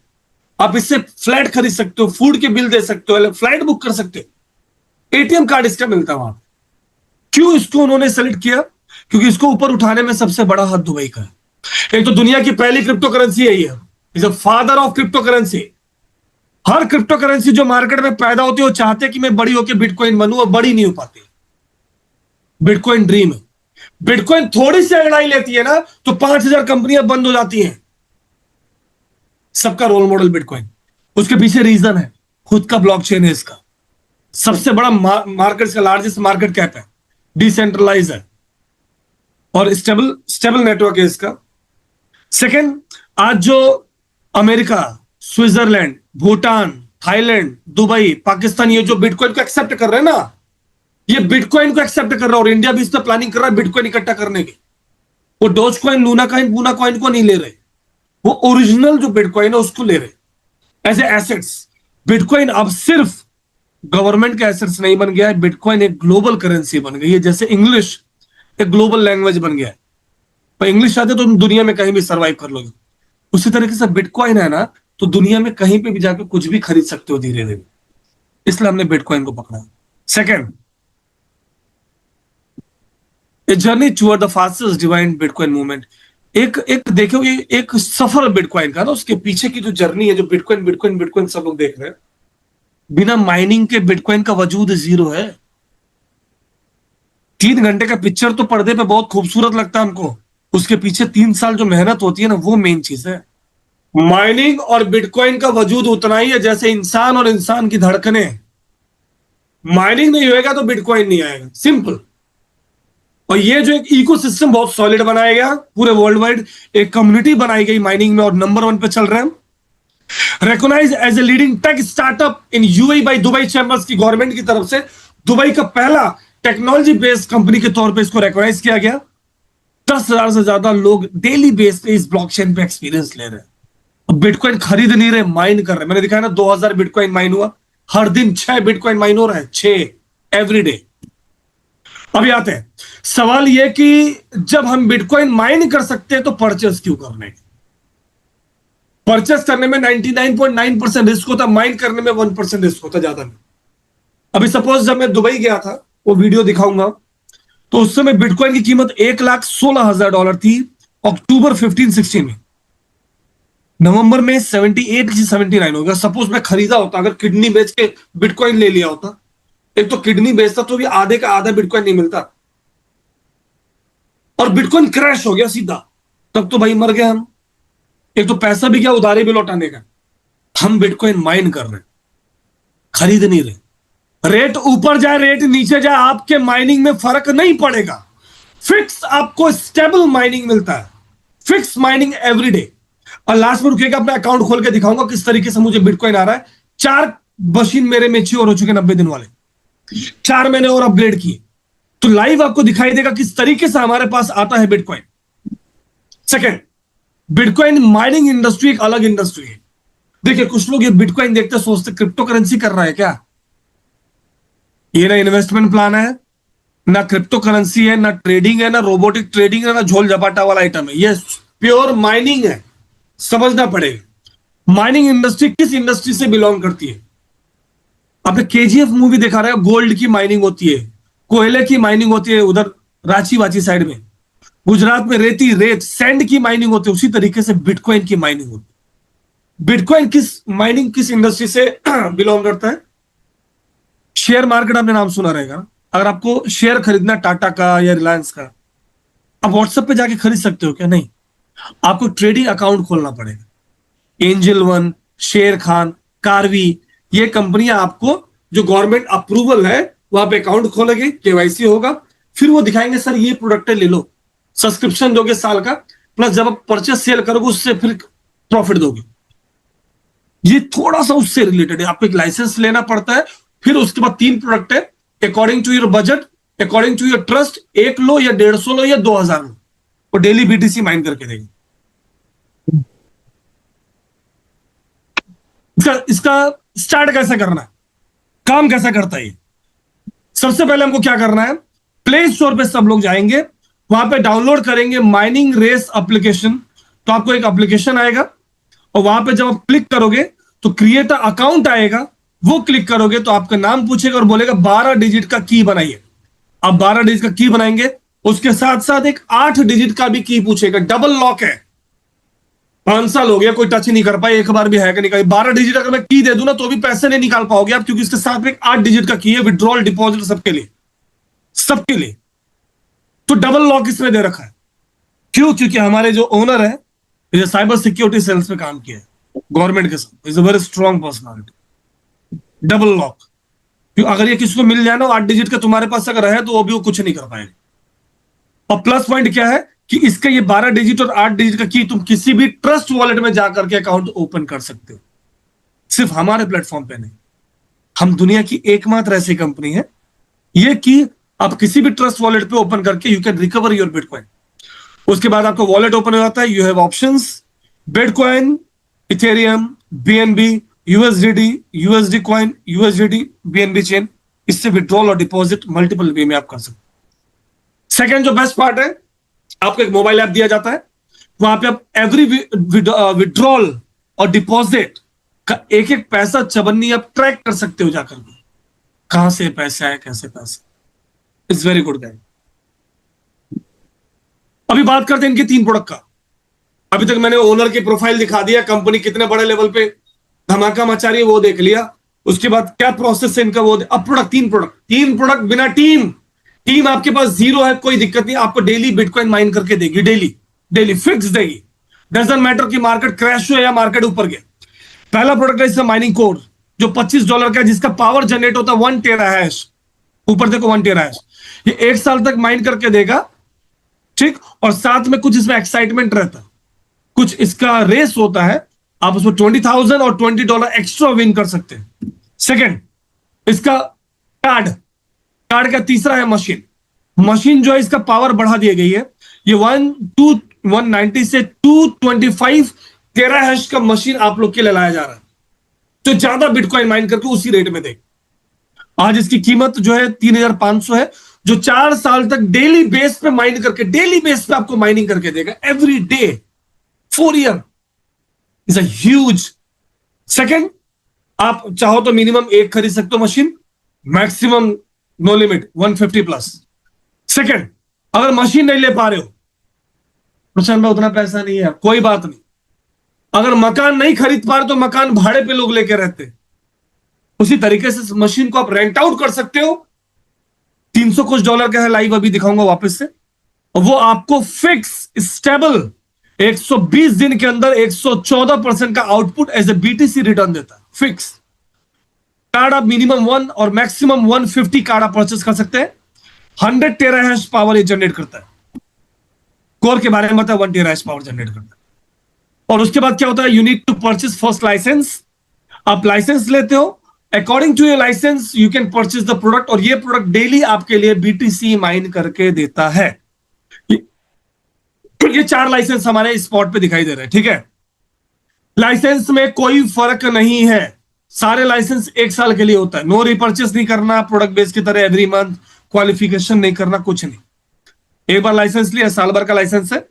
S1: आप इससे फ्लैट खरीद सकते हो, फूड के बिल दे सकते हो, फ्लाइट बुक कर सकते हो, एटीएम कार्ड इसका मिलता है वहां। क्यों इसको उन्होंने सेलेक्ट किया? क्योंकि इसको ऊपर उठाने में सबसे बड़ा हाथ दुबई का है। एक तो दुनिया की पहली क्रिप्टो करेंसी है ये, is a father of crypto currency. Her crypto currency जो मार्केट में पैदा होती है वो चाहते हैं कि मैं बड़ी होकर बिटकॉइन बनूं, और बड़ी नहीं हो पाती। बिटकॉइन ड्रीम है। बिटकॉइन थोड़ी सी अंगड़ाई लेती है ना तो 5,000 कंपनियां बंद हो जाती हैं। सबका रोल मॉडल बिटकॉइन। उसके पीछे रीजन है, खुद का ब्लॉकचेन है, इसका सबसे बड़ा मार्केट का लार्जेस्ट मार्केट कैप है, डिसेंट्रलाइज है, और स्टेबल नेटवर्क है इसका। सेकेंड, आज जो America, Switzerland, Bhutan, Thailand, Dubai, Pakistan, ये जो बिटकॉइन को एक्सेप्ट कर रहे हैं ना, ये बिटकॉइन को एक्सेप्ट कर रहा है, और इंडिया भी इस पर प्लानिंग कर रहा है बिटकॉइन इकट्ठा करने की। वो dose coin, Luna coin, buna coin को नहीं ले रहे, वो ओरिजिनल जो बिटकॉइन है उसको ले रहे एज ए एसेट्स। बिटकॉइन अब सिर्फ गवर्नमेंट का एसेट्स नहीं बन गया है, बिटकॉइन एक ग्लोबल करेंसी बन गई है। जैसे इंग्लिश एक ग्लोबल लैंग्वेज बन गया है, पर इंग्लिश आते तो तुम दुनिया में कहीं भी सर्वाइव कर लोगे, उसी तरीके से बिटकॉइन है ना, तो दुनिया में कहीं पे भी जाकर कुछ भी खरीद सकते हो धीरे धीरे। इसलिए हमने बिटकॉइन को पकड़ा। Second, a journey toward the fastest divine bitcoin movement. एक एक देखोगे, एक सफर बिटकॉइन का ना, उसके पीछे की जो जर्नी है, जो बिटकॉइन बिटकॉइन बिटकॉइन सब लोग देख रहे हैं, बिना माइनिंग के बिटकॉइन का वजूद जीरो है। 3 घंटे का पिक्चर तो पर्दे पे बहुत खूबसूरत लगता है हमको, उसके पीछे 3 साल जो मेहनत होती है ना, वो मेन चीज है। माइनिंग और बिटकॉइन का वजूद उतना ही है जैसे इंसान और इंसान की धड़कने। माइनिंग नहीं होएगा तो बिटकॉइन नहीं आएगा, सिंपल। और ये जो एक इकोसिस्टम बहुत सॉलिड बनाया गया पूरे वर्ल्ड वाइड, एक कम्युनिटी बनाई गई माइनिंग में, और नंबर 1 पे चल रहे हैं। Recognise as a leading tech startup in UAE by Dubai chambers की गवर्नमेंट की तरफ से, दुबई का पहला टेक्नोलॉजी बेस्ड कंपनी के तौर पे इसको रिकॉग्नाइज किया गया। 10,000 से ज्यादा लोग डेली बेस पे इस ब्लॉकचेन पे एक्सपीरियंस ले रहे हैं। अब बिटकॉइन खरीद नहीं रहे, माइन कर रहे हैं। मैंने दिखाया ना, 2000 बिटकॉइन माइन हुआ, हर दिन 6 बिटकॉइन माइन हो रहा है, 6 एवरी डे। अभी आते हैं सवाल यह कि जब हम बिटकॉइन माइन कर सकते हैं तो परचेस क्यों करने? परचेस करने में 99.9% रिस्क होता, माइन करने में 1% रिस्क होता, ज्यादा नहीं। अभी सपोज जब मैं दुबई गया था, वो वीडियो दिखाऊंगा, तो उस समय बिटकॉइन की कीमत $1,16,000 थी, अक्टूबर 15-16 में। नवंबर में 78 से 79 हो गया। सपोज मैं खरीदा होता, अगर किडनी बेच के बिटकॉइन ले लिया होता, एक तो किडनी बेचता तो भी आधे का आधा बिटकॉइन नहीं मिलता, और बिटकॉइन क्रैश हो गया सीधा, तब तो भाई मर गए हम। एक तो पैसा भी क्या, उधारी भी लौटाने का। हम बिटकॉइन माइन कर रहे, खरीद नहीं रहे। रेट ऊपर जाए रेट नीचे जाए, आपके माइनिंग में फर्क नहीं पड़ेगा। फिक्स आपको स्टेबल माइनिंग मिलता है, फिक्स माइनिंग एवरी डे। और लास्ट में रुकेगा, अपना अकाउंट खोल के दिखाऊंगा किस तरीके से मुझे बिटकॉइन आ रहा है। 4 मशीन मेरे मेच्योर हो चुके 90 दिन वाले, 4 मैंने और अपग्रेड किए, तो लाइव आपको दिखाई देगा किस तरीके से हमारे पास आता है bitcoin. Second, bitcoin mining industry एक अलग इंडस्ट्री है। देखिए, कुछ लोग ये बिटकॉइन देखते सोचते क्रिप्टो करेंसी कर रहा है क्या। ये ना इन्वेस्टमेंट प्लान है, ना क्रिप्टो करेंसी है, ना ट्रेडिंग है, ना रोबोटिक ट्रेडिंग है, ना झोल झपाटा वाला आइटम है। ये प्योर माइनिंग है, समझना पड़ेगा। माइनिंग इंडस्ट्री किस इंडस्ट्री से बिलोंग करती है? आपने केजीएफ मूवी देखा रहा है, गोल्ड की माइनिंग होती है, कोयले की माइनिंग होती है, उधर रांची वाची साइड में, गुजरात में रेत सैंड की माइनिंग होती है। उसी तरीके से बिटकॉइन की माइनिंग होती है। बिटकॉइन किस इंडस्ट्री से बिलोंग करता है? शेयर मार्केट आपने नाम सुना रहेगा। अगर आपको शेयर खरीदना टाटा का या रिलायंस का, आप व्हाट्सएप पे जाके खरीद सकते हो क्या? नहीं, आपको ट्रेडिंग अकाउंट खोलना पड़ेगा। एंजल वन, शेर खान, कार्वी, ये कंपनियां आपको जो गवर्नमेंट अप्रूवल है वहां पे अकाउंट खोलेंगे, केवाईसी होगा, फिर वो दिखाएंगे सर ये प्रोडक्ट ले लो, सब्सक्रिप्शन दोगे साल का, प्लस जब आप परचेस सेल करोगे उससे फिर प्रॉफिट दोगे। ये थोड़ा सा उससे रिलेटेड है, आपको एक लाइसेंस लेना पड़ता है। फिर उसके बाद 3 प्रोडक्ट है, according to your budget, according to your trust, 1 लो या 150 लो या 2000 लो, और डेली बीटीसी माइन करके देंगे। इसका स्टार्ट कैसे करना है, काम कैसा करता है? सबसे पहले हमको क्या करना है, प्ले स्टोर पे सब लोग जाएंगे, वहां पे डाउनलोड करेंगे माइनिंग रेस एप्लीकेशन। तो आपको एक एप्लीकेशन आएगा, और वहां पे जब आप क्लिक करोगे तो क्रिएट अकाउंट आएगा, वो क्लिक करोगे तो आपका नाम पूछेगा और बोलेगा 12 डिजिट का की बनाइए। आप 12 डिजिट का की बनाएंगे, उसके साथ साथ एक 8 डिजिट का भी की पूछेगा, डबल लॉक है। 5 साल हो गया कोई टच नहीं कर पाए, एक बार भी हैक नहीं कर। 12 डिजिट अगर मैं की दे दूं ना तो भी पैसे नहीं निकाल पाओगे आप, क्योंकि इसके साथ में एक 8 डिजिट का की है, विड्रॉल डिपॉजिट सबके लिए, सबके लिए। तो डबल लॉक इसमें दे रखा है। क्यों? क्योंकि हमारे जो ओनर है, ये साइबर सिक्योरिटी सेल्स में काम किया है गवर्नमेंट के साथ, is a very strong personality. Double lock, क्यों? अगर ये किसी को मिल जाए ना 8 डिजिट का तुम्हारे पास अगर है, तो वो भी वो कुछ नहीं कर पाएगा। और प्लस पॉइंट क्या है कि इसका ये 12 डिजिट और 8 डिजिट का की तुम किसी भी ट्रस्ट वॉलेट में जाकर के अकाउंट ओपन कर सकते हो, सिर्फ हमारे प्लेटफॉर्म पे नहीं। हम दुनिया की एकमात्र ऐसी कंपनी है, ये की आप किसी भी ट्रस्ट वॉलेट पे ओपन करके you can recover your bitcoin. उसके बाद आपका वॉलेट ओपन हो जाता है, you have options, bitcoin, Ethereum, BNB, यूएसडीडी, USD coin, यूएसडीडी, BNB chain. इससे विड्रॉल और डिपॉजिट मल्टीपल वे में आप कर सकते हो। सेकेंड जो बेस्ट पार्ट है, आपको एक मोबाइल ऐप दिया जाता है, वहां पे आप एवरी विड्रॉल और डिपॉजिट का एक एक पैसा चबन्नी आप ट्रैक कर सकते हो जाकर के, कहां से पैसा है, कैसे पैसा। It's very good guide. अभी बात करते हैं इनके 3 प्रोडक्ट का। अभी तक मैंने ओनर की प्रोफाइल दिखा दिया, कंपनी कितने बड़े लेवल पे धमाका मचा रही है वो देख लिया, उसके बाद क्या प्रोसेस है इनका वो अब प्रोडक्ट, 3 प्रोडक्ट बिना टीम आपके पास जीरो है, कोई दिक्कत नहीं, आपको डेली बिटकॉइन माइन करके देगी, डेली फिक्स देगी, डजंट मैटर कि मार्केट क्रैश हुआ या मार्केट ऊपर गया। पहला प्रोडक्ट है इसका माइनिंग कोर, जो $25 का है, जिसका पावर जनरेट होता है 1 टेरा हैश, ऊपर देखो 1 टेरा हैश, ये 1 साल तक माइन करके देगा, ठीक। और साथ में कुछ इसमें एक्साइटमेंट रहता है, कुछ इसका रेस होता है, आप उसमें 20,000 और $20 एक्स्ट्रा विन कर सकते हैं। सेकंड, इसका कार्ड का तीसरा है मशीन जो है इसका पावर बढ़ा दी गई है, ये 190 से 225 टेरा हैश का मशीन आप लोग के लिए लाया जा रहा है, तो ज्यादा बिटकॉइन माइन करके उसी रेट में दे। आज इसकी कीमत जो है 3,500 है, जो 4 साल तक डेली बेस पे माइन करके, डेली बेस पे आपको माइनिंग करके देगा, every day 4 year is a huge. Second, आप चाहो तो मिनिमम 1 खरीद सकते हो machine, maximum no limit 150 plus. Second, अगर मशीन नहीं ले पा रहे हो, प्रशांत भाई उतना पैसा नहीं है, कोई बात नहीं, अगर मकान नहीं खरीद पा रहे तो मकान भाड़े पे लोग लेके रहते, उसी तरीके से मशीन को आप रेंट आउट कर सकते हो। 300 कुछ डॉलर का है, लाइव अभी दिखाऊंगा वापस से, और वो आपको फिक्स स्टेबल 120 दिन के अंदर 114% का output as a BTC return देता है, फिक्स। कार्ड आप मिनिमम 1 और मैक्सिमम 150 कार्ड आप परचेस कर सकते हैं। 100 टेरा हैश पावर ये जनरेट करता है, कोर के बारे में बताया, 1 टेरा हैश पावर जनरेट करता है। और उसके बाद क्या होता है, you need to purchase first licence, आप लाइसेंस लेते हो, according to your licence you can purchase the product, और ये प्रोडक्ट डेली आपके लिए बीटीसी माइन करके देता है। ये 4 लाइसेंस हमारे स्पॉट पे दिखाई दे रहे हैं, ठीक है। लाइसेंस में कोई फर्क नहीं है, सारे लाइसेंस 1 साल के लिए होता है, नो रिपर्चेस नहीं करना, प्रोडक्ट बेस की तरह एवरी मंथ क्वालिफिकेशन नहीं करना, कुछ नहीं, एक बार लाइसेंस लिया, साल भर का लाइसेंस है।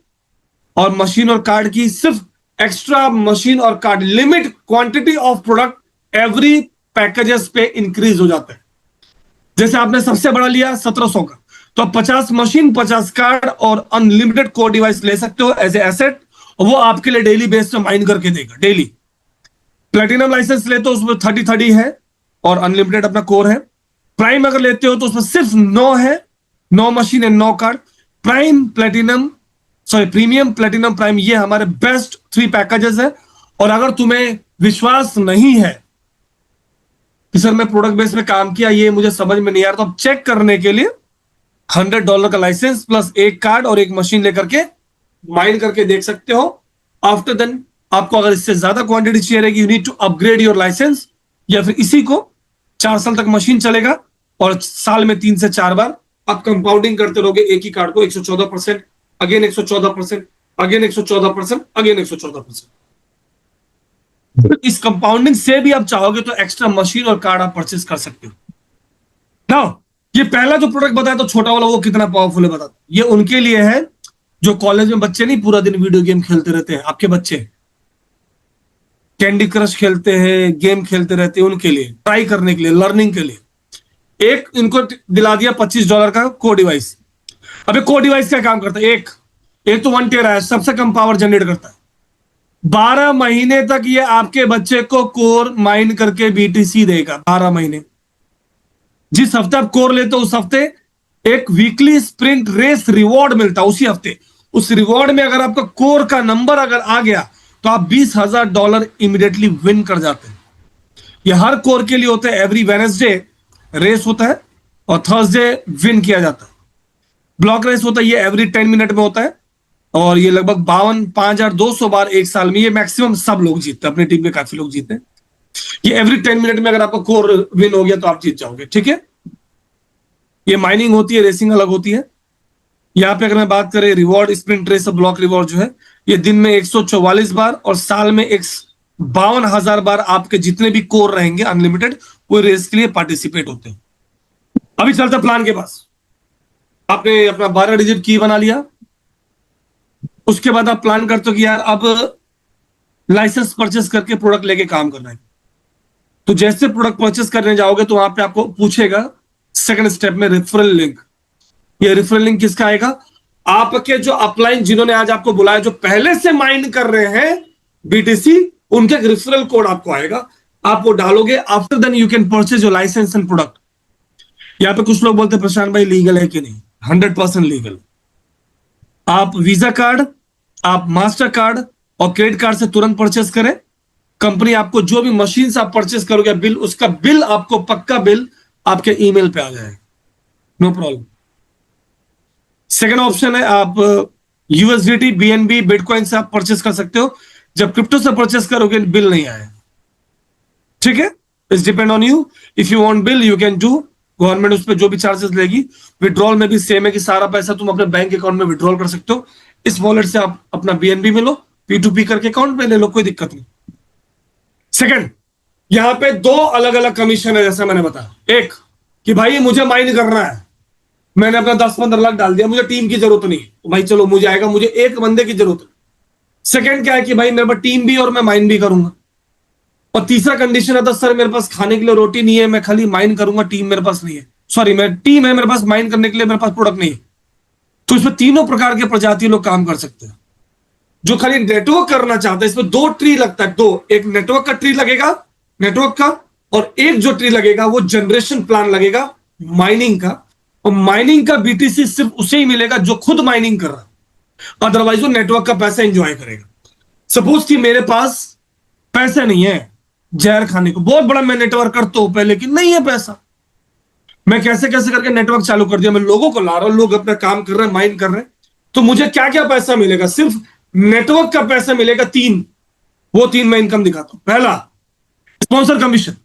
S1: और मशीन और कार्ड की सिर्फ एक्स्ट्रा मशीन और card limit, quantity of product every packages पे इंक्रीज हो जाता है। जैसे आपने सबसे बड़ा लिया 1700 का, तो आप 50 मशीन, 50 कार्ड और अनलिमिटेड कोर डिवाइस ले सकते हो एज ए एसेट, और वो आपके लिए डेली बेस पे माइन करके देगा, डेली। प्लेटिनम लाइसेंस लेते हो उसमें 30 है और अनलिमिटेड अपना कोर है। प्राइम अगर लेते हो तो उसमें सिर्फ 9 है, 9 machine and 9 card. Premium, platinum, prime, ये हमारे बेस्ट 3 पैकेजेस है। और अगर तुम्हें विश्वास नहीं है कि सर मैं प्रोडक्ट बेस में काम किया, ये मुझे समझ में नहीं आ रहा, तो आप चेक करने के लिए $100 का लाइसेंस प्लस 1 कार्ड और 1 मशीन लेकर के माइन करके देख सकते हो। आफ्टर देन आपको अगर इससे ज्यादा क्वांटिटी चाहिए रहेगी, you need to upgrade your licence, या फिर इसी को 4 साल तक मशीन चलेगा और साल में 3 से 4 बार आप कंपाउंडिंग करते रहोगे एक ही कार्ड को, 114%, अगेन 114%, अगेन 114%, अगेन 114%। इस कंपाउंडिंग से भी आप चाहोगे तो एक्स्ट्रा मशीन और कार्ड आप परचेस कर सकते हो। नाउ ये पहला जो प्रोडक्ट बताया तो छोटा वाला, वो कितना पावरफुल है बता, ये उनके लिए है जो कॉलेज में बच्चे नहीं पूरा दिन वीडियो गेम खेलते रहते हैं, आपके बच्चे कैंडी क्रश खेलते हैं, गेम खेलते रहते हैं, उनके लिए ट्राई करने के लिए, लर्निंग के लिए एक इनको दिला दिया $25 का कोर डिवाइस। अबे कोर डिवाइस क्या काम करता है, एक तो 1 टेरा है, सबसे कम पावर जनरेट करता है। 12 महीने तक ये आपके बच्चे को कोर माइन करके बीटीसी देगा, 12 महीने। जिस हफ्ते आप कोर लेते हो उस हफ्ते एक वीकली स्प्रिंट रेस रिवॉर्ड मिलता है, उसी हफ्ते। उस रिवॉर्ड में अगर आपका कोर का नंबर अगर आ गया तो आप $20,000 इमीडिएटली विन कर जाते हैं। ये हर कोर के लिए होता है, एवरी वेडनेसडे रेस होता है और थर्सडे विन किया जाता है। ब्लॉक रेस होता है, ये एवरी 10 मिनट में होता है, और ये लगभग 52,200 बार एक साल में, ये मैक्सिमम सब लोग जीतते हैं, अपनी टीम में काफी लोग जीते हैं। ये एवरी 10 मिनट में अगर आपका कोर विन हो गया तो आप जीत जाओगे, ठीक है। ये माइनिंग होती है, रेसिंग अलग होती है। यहाँ पे अगर मैं बात करें रिवॉर्ड, स्प्रिंट रेस और ब्लॉक रिवॉर्ड जो है, ये दिन में 144 बार और साल में 52,000 बार आपके जितने भी कोर रहेंगे अनलिमिटेड, वो रेस के लिए पार्टिसिपेट होते हैं। अभी चलता प्लान के पास, आपने अपना 12 डिजिट की बना लिया, उसके बाद आप प्लान करते हो कि यार अब लाइसेंस परचेस करके प्रोडक्ट लेके काम करना है। तो जैसे प्रोडक्ट परचेस करने जाओगे तो वहां पे आपको पूछेगा सेकंड स्टेप में रेफरल लिंक। ये रेफरल लिंक किसका आएगा, आपके जो अपलाइन जिन्होंने आज आपको बुलाया, जो पहले से माइन कर रहे हैं बीटीसी, उनके रेफरल कोड आपको आएगा, आप वो डालोगे। After then you can purchase your licence and product. यहाँ पे कुछ लोग बोलते हैं प्रशांत भाई लीगल है कि नहीं? 100% लीगल। आप वीजा कार्ड, आप मास्टर कार्ड और क्रेडिट कार्ड से तुरंत परचेस करें। कंपनी आपको जो भी मशीन से आप परचेस करोगे बिल, उसका बिल आपको, पक्का बिल आपके ईमेल पे आ जाएगा, नो प्रॉब्लम। सेकंड ऑप्शन है आप यूएसडीटी, बीएनबी, बिटकॉइन से आप परचेस कर सकते हो। जब क्रिप्टो से परचेस करोगे बिल नहीं आए, ठीक है? It's depend on you. If you want bill you can do. Government उस पर जो भी चार्जेस लेगी। विड्रॉल में भी सेम है कि सारा पैसा तुम अपने बैंक अकाउंट में विड्रॉल कर सकते हो। इस वॉलेट से आप अपना बीएनबी में लो, P2P करके अकाउंट में ले लो, कोई दिक्कत नहीं। सेकंड, यहां पे दो अलग अलग कमीशन है, जैसा मैंने बताया। एक कि भाई मुझे माइन करना है, मैंने अपना 10-15 लाख डाल दिया, मुझे टीम की जरूरत नहीं, भाई चलो मुझे आएगा, मुझे एक बंदे की जरूरत है। सेकंड क्या है कि भाई मेरे पास टीम भी और मैं माइन भी करूंगा। और तीसरा कंडीशन है तो सर मेरे पास खाने के लिए रोटी नहीं है, मैं खाली माइन करूंगा, टीम मेरे पास नहीं है। सॉरी, मैं टीम है मेरे पास, माइन करने के लिए मेरे पास प्रोडक्ट नहीं है। तो इसमें तीनों प्रकार के प्रजाति लोग काम कर सकते हैं। जो खाली नेटवर्क करना चाहते हैं, इसमें 2 ट्री लगता है, 2। एक नेटवर्क का ट्री लगेगा, नेटवर्क का, और एक जो ट्री लगेगा वो जनरेशन प्लान लगेगा माइनिंग का। और माइनिंग का बीटीसी सिर्फ उसे ही मिलेगा जो खुद माइनिंग कर रहा है, अदरवाइज वो नेटवर्क का पैसा एंजॉय करेगा। सपोज कि मेरे पास पैसे नहीं है जहर खाने को, बहुत बड़ा मैं नेटवर्क करता हूं पहले, कि नहीं है पैसा, मैं कैसे कैसे करके नेटवर्क चालू कर दिया, मैं लोगों को ला रहा हूं, लोग अपना काम कर रहे हैं, माइन कर रहे हैं, तो मुझे क्या क्या पैसा मिलेगा? सिर्फ नेटवर्क का पैसा मिलेगा 3। वो 3 मैं इनकम दिखाता हूं। पहला, स्पॉन्सर कमीशन।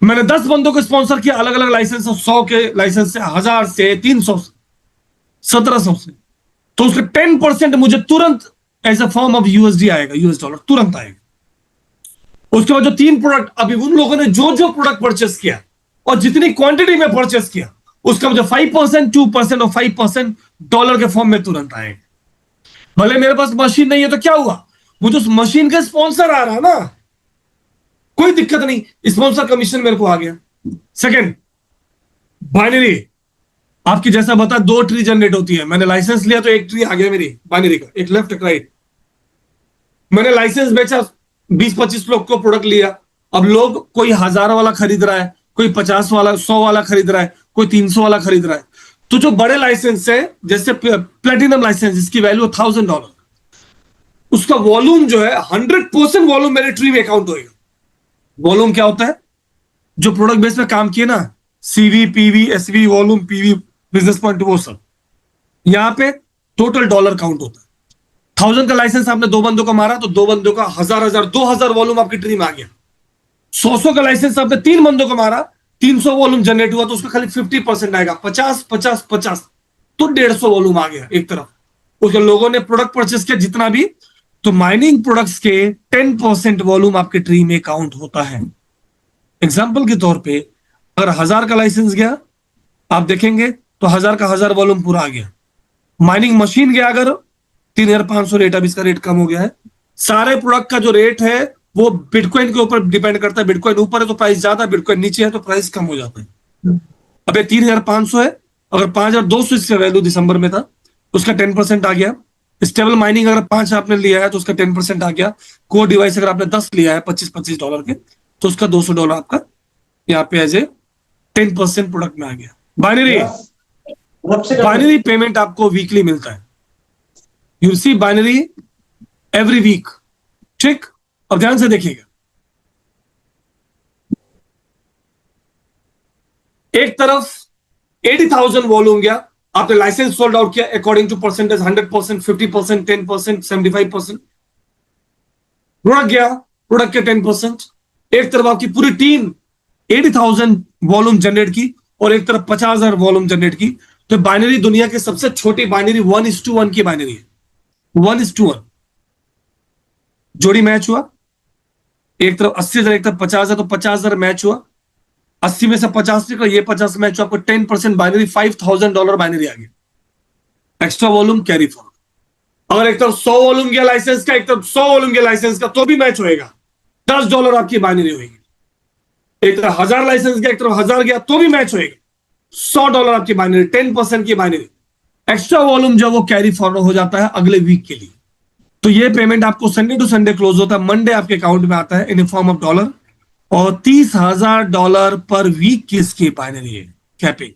S1: मैंने 10 बंदों को स्पॉन्सर किया, अलग अलग लाइसेंस, 100 के लाइसेंस से, 1000 से, 300 से, 1700 से, तो उसका 10% मुझे तुरंत as a form of USD आएगा, यूएस डॉलर तुरंत आएगा। उसके बाद जो 3 प्रोडक्ट, अभी उन लोगों ने जो जो प्रोडक्ट परचेस किया और जितनी क्वांटिटी में परचेस किया, उसका मुझे 5%, 2% और 5% डॉलर के फॉर्म में तुरंत आएगा। भले मेरे पास मशीन नहीं है तो क्या हुआ, मुझे उस मशीन का स्पॉन्सर आ रहा है ना, कोई दिक्कत नहीं, स्पॉन्सर कमीशन मेरे को आ गया। Second, binary. आपकी जैसा बता 2 ट्री जनरेट होती है, मैंने लाइसेंस लिया तो एक ट्री आ गया मेरी बाइनरी का, एक लेफ्ट एक राइट। मैंने लाइसेंस बेचा, 20-25 लोग को प्रोडक्ट लिया, अब लोग कोई 1000 वाला खरीद रहा है, कोई 50 वाला, 100 वाला खरीद रहा है, कोई 300 वाला खरीद रहा है। तो जो बड़े लाइसेंस है, जैसे प्लेटिनम लाइसेंस, जिसकी वैल्यू $1000, उसका वॉल्यूम जो है 100% वॉल्यूम मेरे ट्री में अकाउंट होगा। वॉल्यूम क्या होता है? जो प्रोडक्ट बेस में काम किए ना, CV, PV, SV, volume, PV, business point, वो सब यहां पे टोटल डॉलर काउंट होता है। 1000 का लाइसेंस आपने 2 बंदों को मारा तो 2 बंदों का 1000 2000 वॉल्यूम आपकी ट्री में आ गया। 100 का लाइसेंस आपने 3 बंदों को मारा, 300 वॉल्यूम जनरेट हुआ, तो उसका खाली 50% आएगा, 50 तो 150 वॉल्यूम आ गया एक तरफ। उसके लोगों ने प्रोडक्ट परचेस किया जितना भी, तो माइनिंग प्रोडक्ट्स के 10% वॉल्यूम आपके ट्री में काउंट होता है। एग्जाम्पल के तौर पे अगर 1000 का लाइसेंस गया, आप देखेंगे तो 1000 का 1000 वॉल्यूम पूरा आ गया। माइनिंग मशीन गया अगर 3500 रेट, अब इसका रेट कम हो गया है। सारे प्रोडक्ट का जो रेट है वो बिटकॉइन के ऊपर डिपेंड करता है, बिटकॉइन ऊपर है तो प्राइस ज्यादा, बिटकॉइन नीचे है तो प्राइस कम हो जाता है। अब ये 3500 है, अगर 5200 इसका वैल्यू दिसंबर में था, उसका 10% आ गया। स्टेबल माइनिंग अगर 5 आपने लिया है तो उसका 10% आ गया। कोर डिवाइस अगर आपने 10 लिया है $25 के, तो उसका $200 आपका यहाँ पे एज ए 10% प्रोडक्ट में आ गया। बाइनरी पेमेंट आपको वीकली मिलता है, you receive binary every week, ठीक? और ध्यान से देखिएगा, एक तरफ 80,000 वॉल्यूम गया, आपने लाइसेंस सोल्ड आउट किया अकॉर्डिंग टू परसेंटेज, 100%, 50%, 10%, 75%। प्रोडक्ट गया, प्रोडक्ट के 10%। एक तरफ आपकी पूरी टीम 80,000 वॉल्यूम जनरेट की और एक तरफ 50,000 वॉल्यूम जनरेट की। तो बाइनरी दुनिया की सबसे छोटी बाइनरी 1:1 की बाइनरी है, 1:1। जोड़ी मैच हुआ, एक तरफ 80,000 एक तरफ 50,000, तो 50,000 मैच हुआ। 80 में से 50 निकला, ये 50 मैच हुआ, आपको 10% बाइनरी, $5,000 बाइनरी आ गया। Extra volume carry forward. अगर एक तरफ 100 वॉल्यूम गया लाइसेंस का, एक तरफ 100 वॉल्यूम गया लाइसेंस का, तो भी मैच होएगा, $10 आपकी बाइनरी होगी। एक तरफ 1000 लाइसेंस गया, एक तरफ 1000 गया, तो भी मैच होएगा, $100 आपकी बाइनरी, 10% की बाइनरी। एक्स्ट्रा वॉल्यूम जो वो कैरी फॉरवर्ड हो जाता है अगले वीक के लिए। तो ये पेमेंट आपको संडे टू संडे क्लोज होता है, मंडे आपके अकाउंट में आता है इन फॉर्म ऑफ डॉलर। और $30,000 पर वीक की इसकी बाइनरी है capping.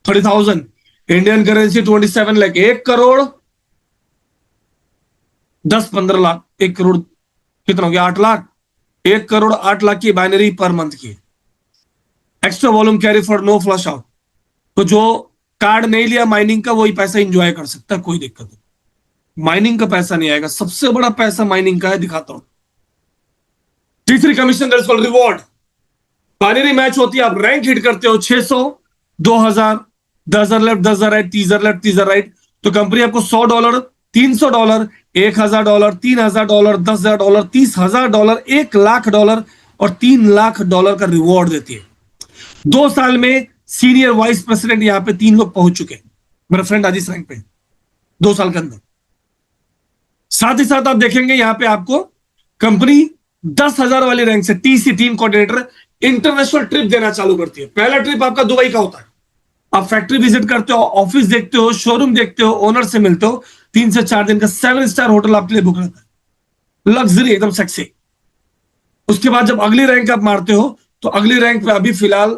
S1: 30,000 Indian currency 27 lakh, 1 crore 10-15 lakh, 1 crore कितना हो गया, 8 लाख, 1 करोड़ 8 लाख की बाइनरी पर मंथ की। Extra volume carry for no flush out. तो जो कार्ड नहीं लिया माइनिंग का वही पैसा इंजॉय कर सकता है, कोई दिक्कत नहीं। माइनिंग का पैसा नहीं आएगा, सबसे बड़ा पैसा माइनिंग का है, दिखाता हूं। तीसरी कमीशन रिवॉर्ड बाइनरी मैच होती है, आप रैंक हिट करते हो 600, 2000, 10,000 लेफ्ट, 10,000 राइट, 30,000 लेफ्ट, 30,000 राइट, तो कंपनी आपको $100, $300, $1,000, $3,000, $10,000, $30,000, $1,00,000 और $3,00,000 का रिवॉर्ड देती है। 2 साल में सीनियर वाइस प्रेसिडेंट यहां पे 3 लोग पहुंच चुके हैं, मेरा फ्रेंड आदिश रैंक पे 2 साल के अंदर। साथ ही साथ आप देखेंगे यहां पे आपको कंपनी 10,000 वाली रैंक से TC team coordinator international trip देना चालू करती है। पहला ट्रिप आपका दुबई का होता है, आप फैक्ट्री विजिट करते हो, ऑफिस देखते हो, शोरूम देखते हो, ओनर से मिलते हो, 3 से 4 दिन का 7 स्टार होटल आपके लिए बुक रहता है, लग्जरी एकदम सेक्सी। उसके बाद जब अगली रैंक आप मारते हो तो अगली रैंक पे अभी फिलहाल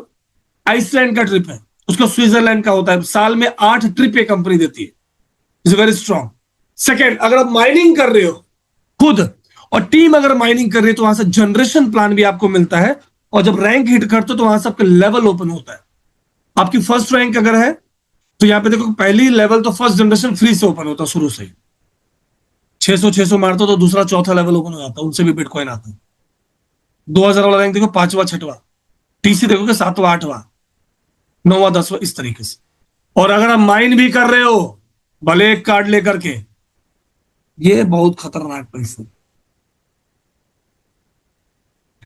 S1: आइसलैंड का ट्रिप है, उसका स्विट्जरलैंड का होता है। साल में 8 ट्रिप ये कंपनी देती है, इज वेरी स्ट्रॉन्ग। सेकेंड, अगर आप माइनिंग कर रहे हो खुद और टीम अगर माइनिंग कर रही है तो वहां से जनरेशन प्लान भी आपको मिलता है, और जब रैंक हिट करते हो तो वहां से आपका लेवल ओपन होता है। आपकी फर्स्ट रैंक अगर है तो यहां पे देखो पहली लेवल तो फर्स्ट जनरेशन फ्री से ओपन होता है शुरू से ही, 600 मारते हो तो दूसरा चौथा लेवल ओपन हो जाता है, उनसे भी बिटकॉइन आता है। 2,000 वाला रैंक देखो 5वां 6वां, टीसी देखोगे 7वां 8वां 9वां 10वां, इस तरीके से। और अगर आप माइन भी कर रहे हो भले एक कार्ड लेकर के, ये बहुत खतरनाक पैसा,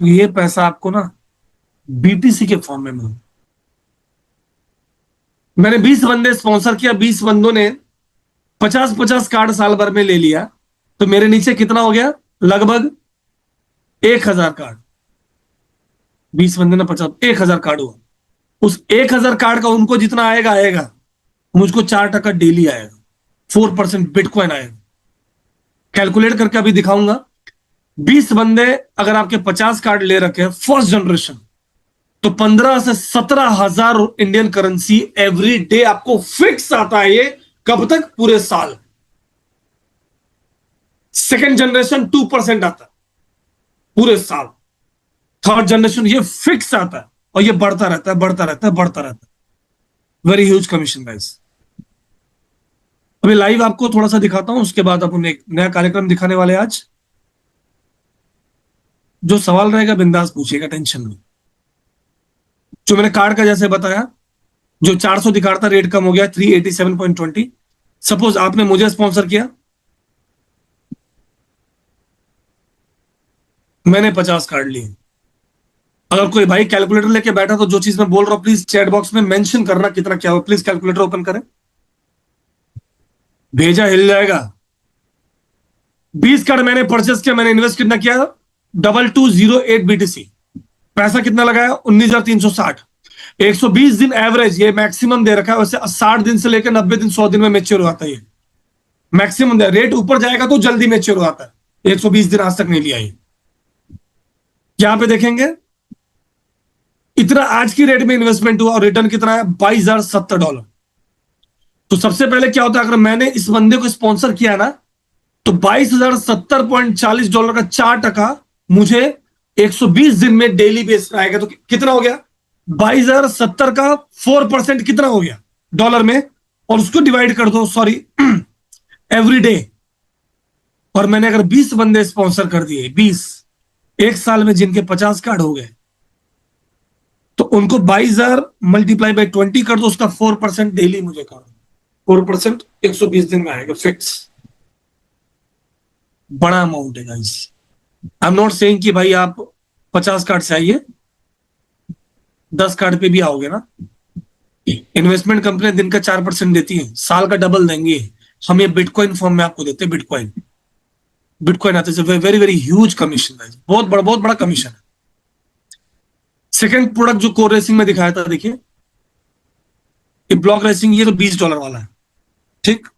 S1: ये पैसा आपको ना बीटीसी के फॉर्म में मिला। मैंने 20 बंदे स्पॉन्सर किया, 20 बंदों ने 50-50 कार्ड साल भर में ले लिया, तो मेरे नीचे कितना हो गया, लगभग 1,000 कार्ड। 20 बंदे ने 50, 1,000 कार्ड हुआ। उस 1,000 कार्ड का उनको जितना आएगा आएगा, मुझको 4% डेली आएगा, 4% बिटकॉइन आएगा। कैलकुलेट करके अभी दिखाऊंगा। 20 बंदे अगर आपके 50 कार्ड ले रखे हैं फर्स्ट जनरेशन, तो 15 से 17,000 इंडियन करेंसी एवरी डे आपको फिक्स आता है। ये कब तक, पूरे साल। सेकेंड जनरेशन 2% आता है पूरे साल। थर्ड जनरेशन ये फिक्स आता है और ये बढ़ता रहता है, बढ़ता रहता है, बढ़ता रहता है। Very huge commission guys. अभी लाइव आपको थोड़ा सा दिखाता हूं, उसके बाद अपन एक नया कार्यक्रम दिखाने वाले हैं आज। जो सवाल रहेगा बिंदास पूछिएगा, टेंशन नहीं। जो मैंने कार्ड का जैसे बताया, जो 400 दिखा रहा था रेट कम हो गया 387.20। सपोज आपने मुझे स्पॉन्सर किया, मैंने 50 कार्ड लिए। अगर कोई भाई कैलकुलेटर लेके बैठा तो जो चीज मैं बोल रहा हूं प्लीज चैट बॉक्स में मेंशन करना कितना क्या हो, प्लीज कैलकुलेटर ओपन करें, भेजा हिल जाएगा। 20 कार्ड मैंने परचेस किया, मैंने इन्वेस्ट कितना किया, 2208 बीटीसी। पैसा कितना लगाया, 19,360। 120 दिन एवरेज ये मैक्सिमम दे रखा है, वैसे 60 दिन से लेकर 90 दिन 100 दिन में मैच्योर होता है। ये मैक्सिमम दे, रेट ऊपर जाएगा तो जल्दी मैच्योर होता है। 120 दिन आज तक नहीं लिया ये। यहां पे देखेंगे इतना आज की रेट में इन्वेस्टमेंट हुआ और रिटर्न कितना है, $22,070। तो सबसे पहले क्या होता है, अगर मैंने इस बंदे को स्पॉन्सर किया ना, तो $22,070.40 का 4% मुझे 120 दिन में डेली बेस पे आएगा। तो कितना हो गया, 22,070 का 4% कितना हो गया डॉलर में, और उसको डिवाइड कर दो, सॉरी एवरी डे। और मैंने अगर 20 बंदे स्पॉन्सर कर दिए, 20 एक साल में जिनके 50 कार्ड हो गए, तो उनको 22,000 मल्टीप्लाई बाई 20 कर दो, उसका 4% डेली मुझे कर दो। 4% 120 दिन में आएगा फिक्स। बड़ा अमाउंट है guys. I am not saying कि भाई आप 50 कार्ड से आइए, 10 कार्ड पे भी आओगे ना। इन्वेस्टमेंट कंपनी दिन का 4% देती है, साल का डबल देंगे। हम ये बिटकॉइन फॉर्म में आपको देते हैं, बिटकॉइन बिटकॉइन आते हैं। वेरी वेरी ह्यूज कमीशन है, बहुत बड़ा कमीशन है। सेकंड प्रोडक्ट जो कोर रेसिंग में दिखाया था, देखिए ये ब्लॉक रेसिंग, ये तो $20 वाला है। ठीक,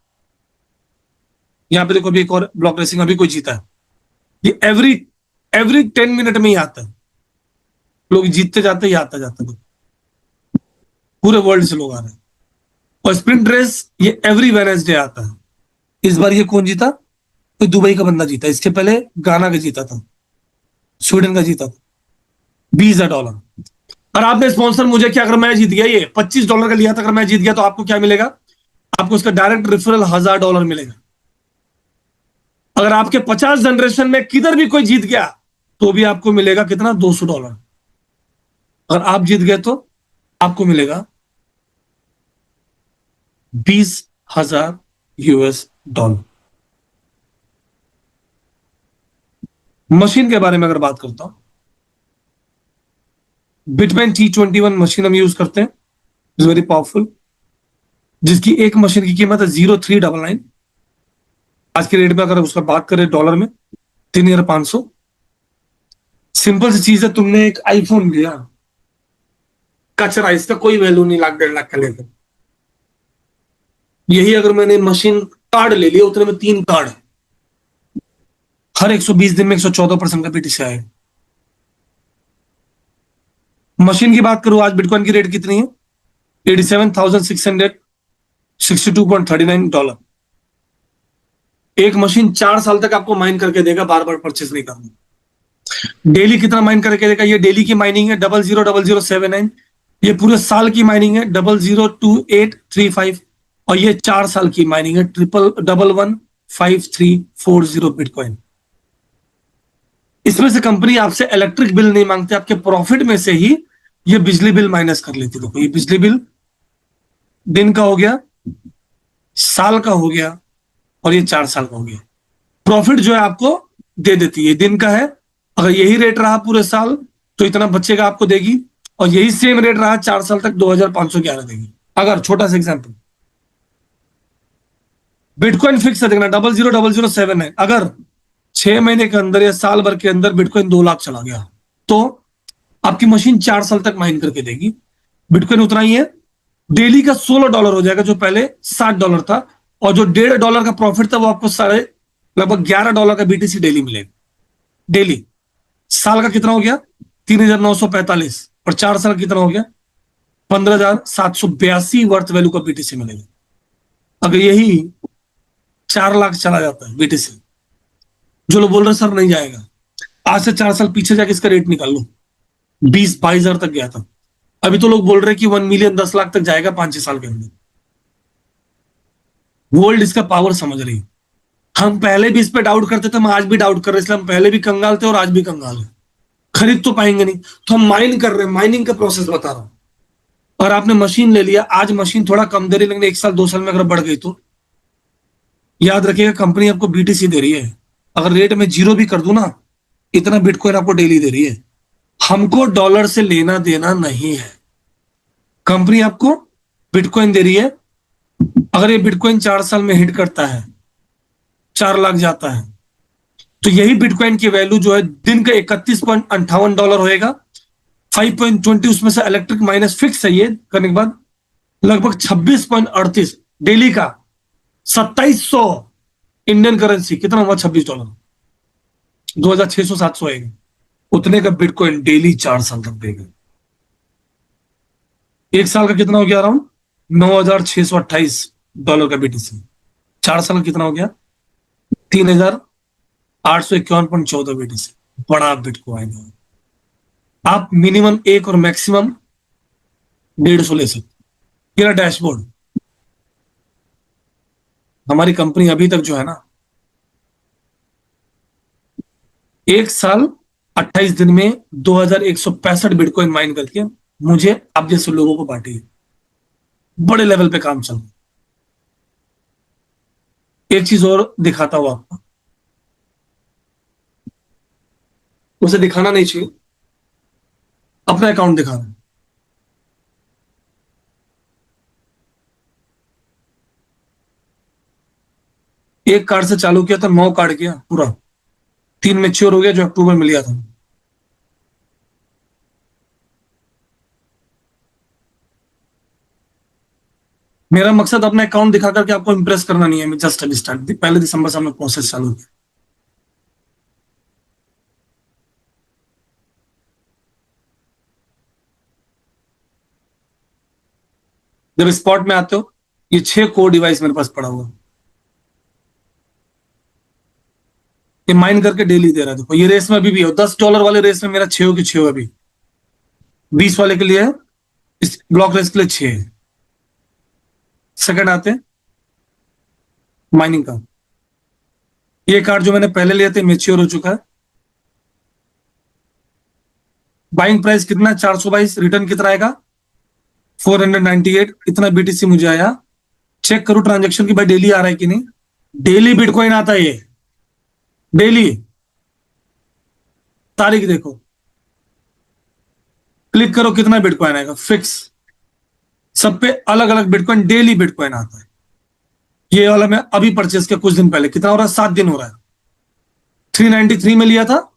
S1: यहाँ पे देखो अभी एक और ब्लॉक रेसिंग अभी कोई जीता है, ये एवरी एवरी 10 मिनट में ही आता है, लोग जीतते जाते ही आता जाता है, पूरे वर्ल्ड से लोग आ रहे हैं। और स्प्रिंट रेस ये एवरी वेडनेसडे आता है। इस बार ये कौन जीता? कोई दुबई का बंदा जीता, इसके पहले गाना का जीता था, स्वीडन का जीता था, $20,000। और आपने स्पॉन्सर मुझे क्या, अगर मैं जीत गया, ये $25 का लिया था, अगर मैं जीत गया तो आपको क्या मिलेगा? आपको उसका डायरेक्ट रेफरल $1,000 मिलेगा। अगर आपके 50 जनरेशन में किधर भी कोई जीत गया तो भी आपको मिलेगा कितना? $200। अगर आप जीत गए तो आपको मिलेगा $20,000। मशीन के बारे में अगर बात करता हूं, बिटमेन T21 मशीन हम यूज करते हैं, इज वेरी पावरफुल, जिसकी एक मशीन की कीमत है 0399। आज के रेट में अगर उसका बात करें डॉलर में, 3,500। सिंपल सी चीज है, तुमने एक आईफोन लिया, कचरा, इसका कोई वैल्यू नहीं, लाख 1.5 लाख का लेकर। यही अगर मैंने मशीन कार्ड ले लिया, उतने में 3 कार्ड, हर 120 दिन में 114% का बीटीसी आएगा। मशीन की बात करूं, आज बिटकॉइन की रेट कितनी है? $87,662.39। एक मशीन 4 साल तक आपको माइन करके देगा, बार बार परचेस नहीं करना। डेली कितना माइन करके देगा? ये डेली की माइनिंग है 000079। ये पूरे साल की माइनिंग है 002835। और ये 4 साल की माइनिंग है 11115340 बिटकॉइन। इसमें से कंपनी आपसे इलेक्ट्रिक बिल नहीं मांगती, आपके प्रॉफिट में से ही ये बिजली बिल माइनस कर लेती। देखो ये बिजली बिल दिन का हो गया, साल का हो गया, और ये 4 साल का हो गया। प्रॉफिट जो है आपको दे देती है, दिन का है। अगर यही रेट रहा पूरे साल तो इतना बचेगा आपको देगी, और यही सेम रेट रहा 4 साल तक 2,511 देगी। अगर छोटा सा एग्जांपल, बिटकॉइन फिक्स है, देखना 000079। अगर 6 महीने के अंदर या साल भर के अंदर बिटकॉइन 2 लाख चला गया तो आपकी मशीन 4 साल तक माइन करके देगी। बिटकॉइन उतना ही है, डेली का $16 हो जाएगा, जो पहले $60 था। और जो $1.5 का प्रॉफिट था वो आपको साढ़े लगभग $11 का बीटीसी डेली मिलेगा। डेली। साल का कितना हो गया? 3,945। और 4 साल कितना हो गया? 15,782 वर्थ वैल्यू का बीटीसी मिलेगा। अगर यही 4 लाख चला जाता है बीटीसी, जो लोग बोल रहे सर नहीं जाएगा, आज से 4 साल पीछे जाके इसका रेट निकाल लो, 20-22 हजार तक गया था। अभी तो लोग बोल रहे हैं कि 1 मिलियन 10 लाख तक जाएगा 5-6 साल के अंदर। वर्ल्ड इसका पावर समझ रही है। हम पहले भी इस पे डाउट करते थे, हम आज भी डाउट कर रहे हैं, इसलिए हम पहले भी कंगाल थे और आज भी कंगाल है। खरीद तो पाएंगे नहीं, तो हम माइन कर रहे हैं, माइनिंग का प्रोसेस बता रहा हूं। और आपने मशीन ले लिया, आज मशीन थोड़ा कम दे रही, लेकिन 1 साल 2 साल में अगर बढ़ गई तो याद रखिएगा कंपनी आपको बीटीसी दे रही है। अगर रेट में जीरो भी कर दूं ना, इतना बिटकॉइन आपको डेली दे रही है। हमको डॉलर से लेना देना नहीं है, कंपनी आपको बिटकॉइन दे रही है। अगर ये बिटकॉइन 4 साल में हिट करता है, 4 लाख जाता है, तो यही बिटकॉइन की वैल्यू जो है दिन का $31.58 होएगा। 5.20 उसमें से इलेक्ट्रिक माइनस फिक्स है, ये करने के बाद लगभग 26.38 डेली का 2,700 इंडियन करेंसी, कितना हुआ? $26, 2,600-700 आएगा। उतने का बिटकॉइन डेली 4 साल तक देगा। 1 साल का कितना हो गया? अराउंड $9,628 का बीटीसी। 4 साल का कितना हो गया? 3,851.14 बीटीसी। बड़ा बिटकॉइन है। आप मिनिमम 1 और मैक्सिमम 150 ले सकते। मेरा डैशबोर्ड, हमारी कंपनी अभी तक जो है ना, 1 साल 28 दिन में 2,165 बिटकॉइन माइन करके मुझे आप जैसे लोगों को बांटी है। बड़े लेवल पे काम चल रहा है। एक चीज और दिखाता हूं आपको, उसे दिखाना नहीं चाहिए, अपना अकाउंट दिखा रहा हूं। एक कार्ड से चालू किया था, 9 कार्ड किया पूरा, 3 मैच्योर हो गया जो अक्टूबर में लिया था। मेरा मकसद अपना अकाउंट दिखा करके आपको इंप्रेस करना नहीं है, मैं जस्ट अभी स्टार्ट 1 दिसंबर से हमने प्रोसेस चालू किया। जब स्पॉट में आते हो, ये 6 कोर डिवाइस मेरे पास पड़ा हुआ, ये माइन करके डेली दे रहा है। देखो ये रेस में अभी भी हो, $10 वाले रेस में मेरा 6 की 6 अभी, 20 वाले के लिए है, इस ब्लॉक रेस के लिए 6 है। सेकंड आते हैं माइनिंग का, ये कार्ड जो मैंने पहले लिए थे मेच्योर हो चुका है। बाइंग प्राइस कितना है? 422। रिटर्न कितना आएगा? 498। इतना बीटीसी मुझे आया। चेक करो ट्रांजेक्शन की भाई डेली आ रहा है कि नहीं। डेली बिटकॉइन आता है ये, डेली। तारीख देखो, क्लिक करो कितना बिटकॉइन आएगा फिक्स। सब पे अलग अलग बिटकॉइन, डेली बिटकॉइन आता है। ये वाला मैं अभी परचेस किया कुछ दिन पहले, कितना हो रहा है? 7 दिन हो रहा है। 393 में लिया था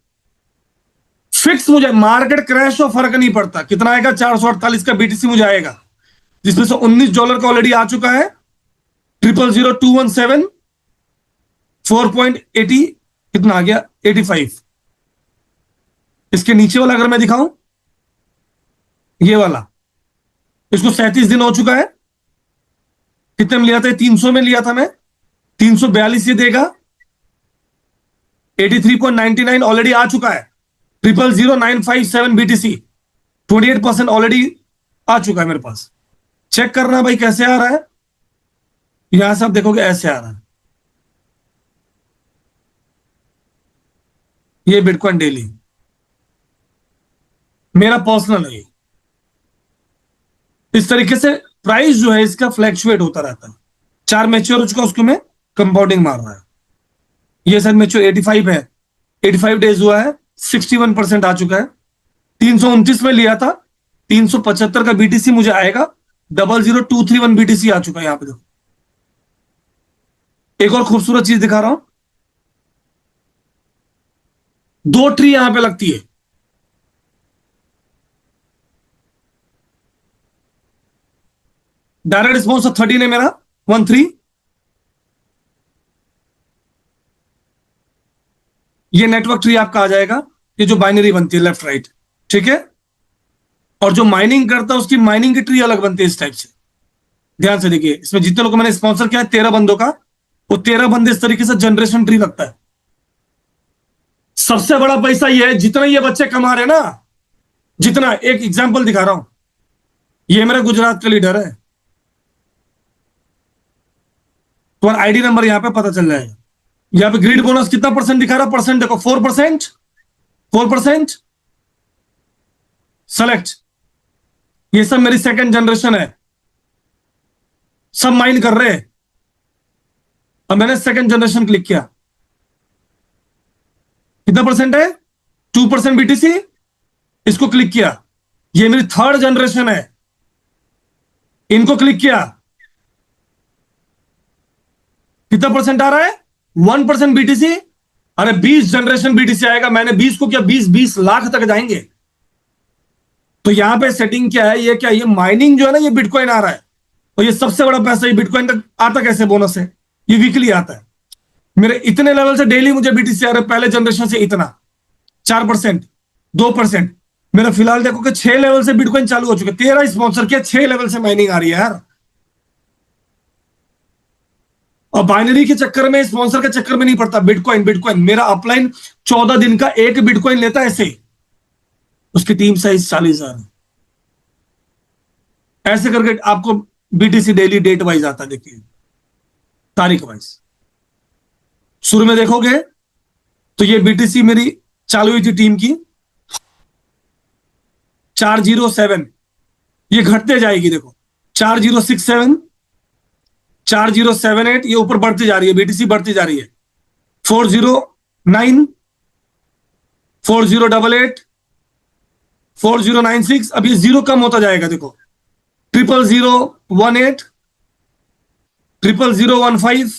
S1: फिक्स। मुझे मार्केट क्रैश हो फर्क नहीं पड़ता, कितना आएगा? 448 का बीटीसी मुझे आएगा, जिसमें से $19 का ऑलरेडी आ चुका है। 000217 4.80 कितना आ गया? 85। इसके नीचे वाला अगर मैं दिखाऊं, ये वाला, इसको 37 दिन हो चुका है। कितने में लिया था? 300 में लिया था मैं। 342 ये देगा। 83.99 ऑलरेडी आ चुका है। 000957 बीटीसी 28% ऑलरेडी आ चुका है मेरे पास। चेक करना भाई कैसे आ रहा है। यहां से आप देखोगे ऐसे आ रहा है ये बिटकॉइन डेली, मेरा पर्सनल है। इस तरीके से प्राइस जो है इसका फ्लैक्चुएट होता रहता है। 4 मैच्योर हो चुका, उसको मैं कंपाउंडिंग मार रहा है। ये सर मैच्योर 85 है, 85 डेज हुआ है, 61% आ चुका है। 329 में लिया था, 375 का बीटीसी मुझे आएगा। 00231 बीटीसी आ चुका है। यहां पे देखो, एक और खूबसूरत चीज दिखा रहा हूं। 2 ट्री यहां पे लगती है। डायरेक्ट रिस्पॉन्स 13 है मेरा, 13। ये नेटवर्क ट्री आपका आ जाएगा, ये जो बाइनरी बनती है लेफ्ट राइट, ठीक है। और जो माइनिंग करता है उसकी माइनिंग की ट्री अलग बनती है इस टाइप से। ध्यान से देखिए, इसमें जितने लोगों को मैंने स्पॉन्सर किया है 13 बंदों का, वो 13 बंदे इस तरीके से जनरेशन ट्री लगता है। सबसे बड़ा पैसा ये है, जितना ये बच्चे कमा रहे हैं ना, जितना, एक एग्जाम्पल दिखा रहा हूं। ये मेरा गुजरात का लीडर है, तुम्हारा आईडी नंबर यहां पे पता चल जाएगा। यहां पे ग्रिड बोनस कितना परसेंट दिखा रहा? परसेंट देखो, 4%, 4%। सेलेक्ट, ये सब मेरी सेकंड जनरेशन है, सब माइन कर रहे हैं। अब मैंने सेकंड जनरेशन क्लिक किया, कितना परसेंट है? 2% बीटीसी। इसको क्लिक किया, ये मेरी थर्ड जनरेशन है। इनको क्लिक किया, कितना परसेंट आ रहा है? 1% बीटीसी। अरे 20 जनरेशन बीटीसी आएगा। मैंने 20 को किया, 20 लाख तक जाएंगे। तो यहां पे सेटिंग क्या है? ये क्या, ये माइनिंग जो है ना, ये बिटकॉइन आ रहा है। और ये सबसे बड़ा पैसा, ये बिटकॉइन तक आता कैसे? बोनस है, ये वीकली आता है। मेरे इतने लेवल से डेली मुझे बीटीसी आ रहा है, पहले जनरेशन से इतना, 4%, 2%। मेरा फिलहाल देखो कि 6 लेवल से बिटकॉइन चालू हो चुके, 13 स्पॉन्सर किया, 6 लेवल से माइनिंग आ रही है यार। और बाइनरी के चक्कर में, स्पॉन्सर के चक्कर में नहीं पड़ता। बिटकॉइन, बिटकॉइन मेरा अपलाइन 14 दिन का एक बिटकॉइन लेता है ऐसे, उसकी टीम साइज 40,000। ऐसे करके आपको बीटीसी डेली डेट वाइज आता है। देखिए तारीख वाइज, शुरू में देखोगे तो ये बीटीसी मेरी चालू हुई थी टीम की 407, ये घटते जाएगी। देखो 4067, 4078, ये ऊपर बढ़ती जा रही है, बीटीसी बढ़ती जा रही है। 409, 4088, 4096। अब ये जीरो कम होता जाएगा। देखो 00018, 00015,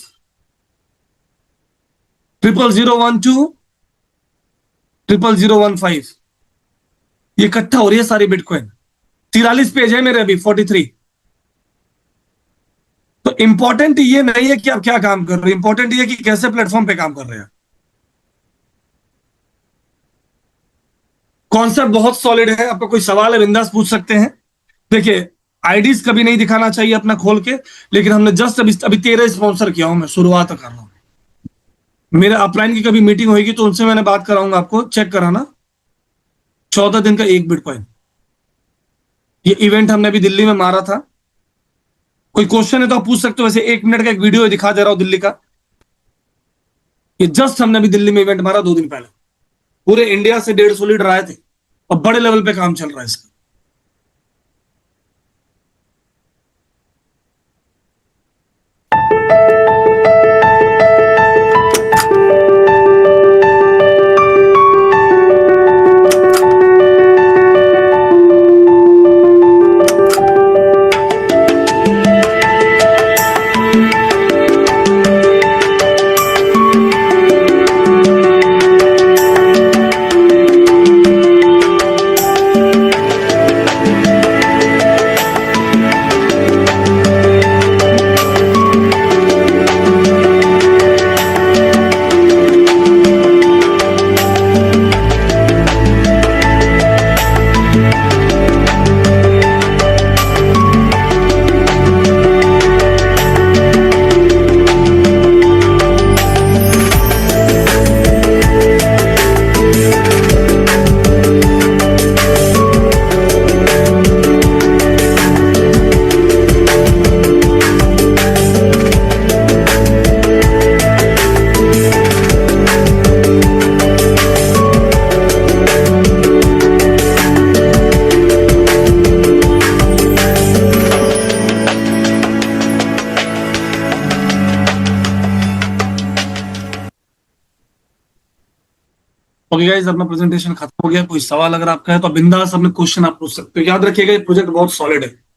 S1: 00012, 00015। ये इकट्ठा हो रही है सारी बिटकॉइन। 43 पेज है मेरे अभी, 43। इंपॉर्टेंट ये नहीं है कि आप क्या काम कर रहे हैं, इंपॉर्टेंट ये है कि कैसे प्लेटफॉर्म पे काम कर रहे हैं। कॉन्सेप्ट बहुत सॉलिड है, आपका कोई सवाल है बिंदास पूछ सकते हैं। देखिए, आईडीज कभी नहीं दिखाना चाहिए अपना खोल के, लेकिन हमने जस्ट अभी अभी 13 स्पॉन्सर किया हूं, मैं शुरुआत कर रहा हूं। मेरे अपलाइन की कभी मीटिंग होगी तो उनसे मैंने बात कराऊंगा, आपको चेक कराना। 14 दिन का 1 बिटकॉइन, ये इवेंट हमने अभी दिल्ली में मारा था। कोई क्वेश्चन है तो आप पूछ सकते हो, वैसे 1 मिनट का एक वीडियो दिखा दे रहा हूं दिल्ली का। ये जस्ट हमने अभी दिल्ली में इवेंट मारा 2 दिन पहले। पूरे इंडिया से 150 लीडर आए थे और बड़े लेवल पे काम चल रहा है इसका। ओके गाइस, अपना प्रेजेंटेशन खत्म हो गया। कोई सवाल अगर आपका है तो बिंदास अपने क्वेश्चन आप पूछ सकते हो। याद रखिएगा ये प्रोजेक्ट बहुत सॉलिड है।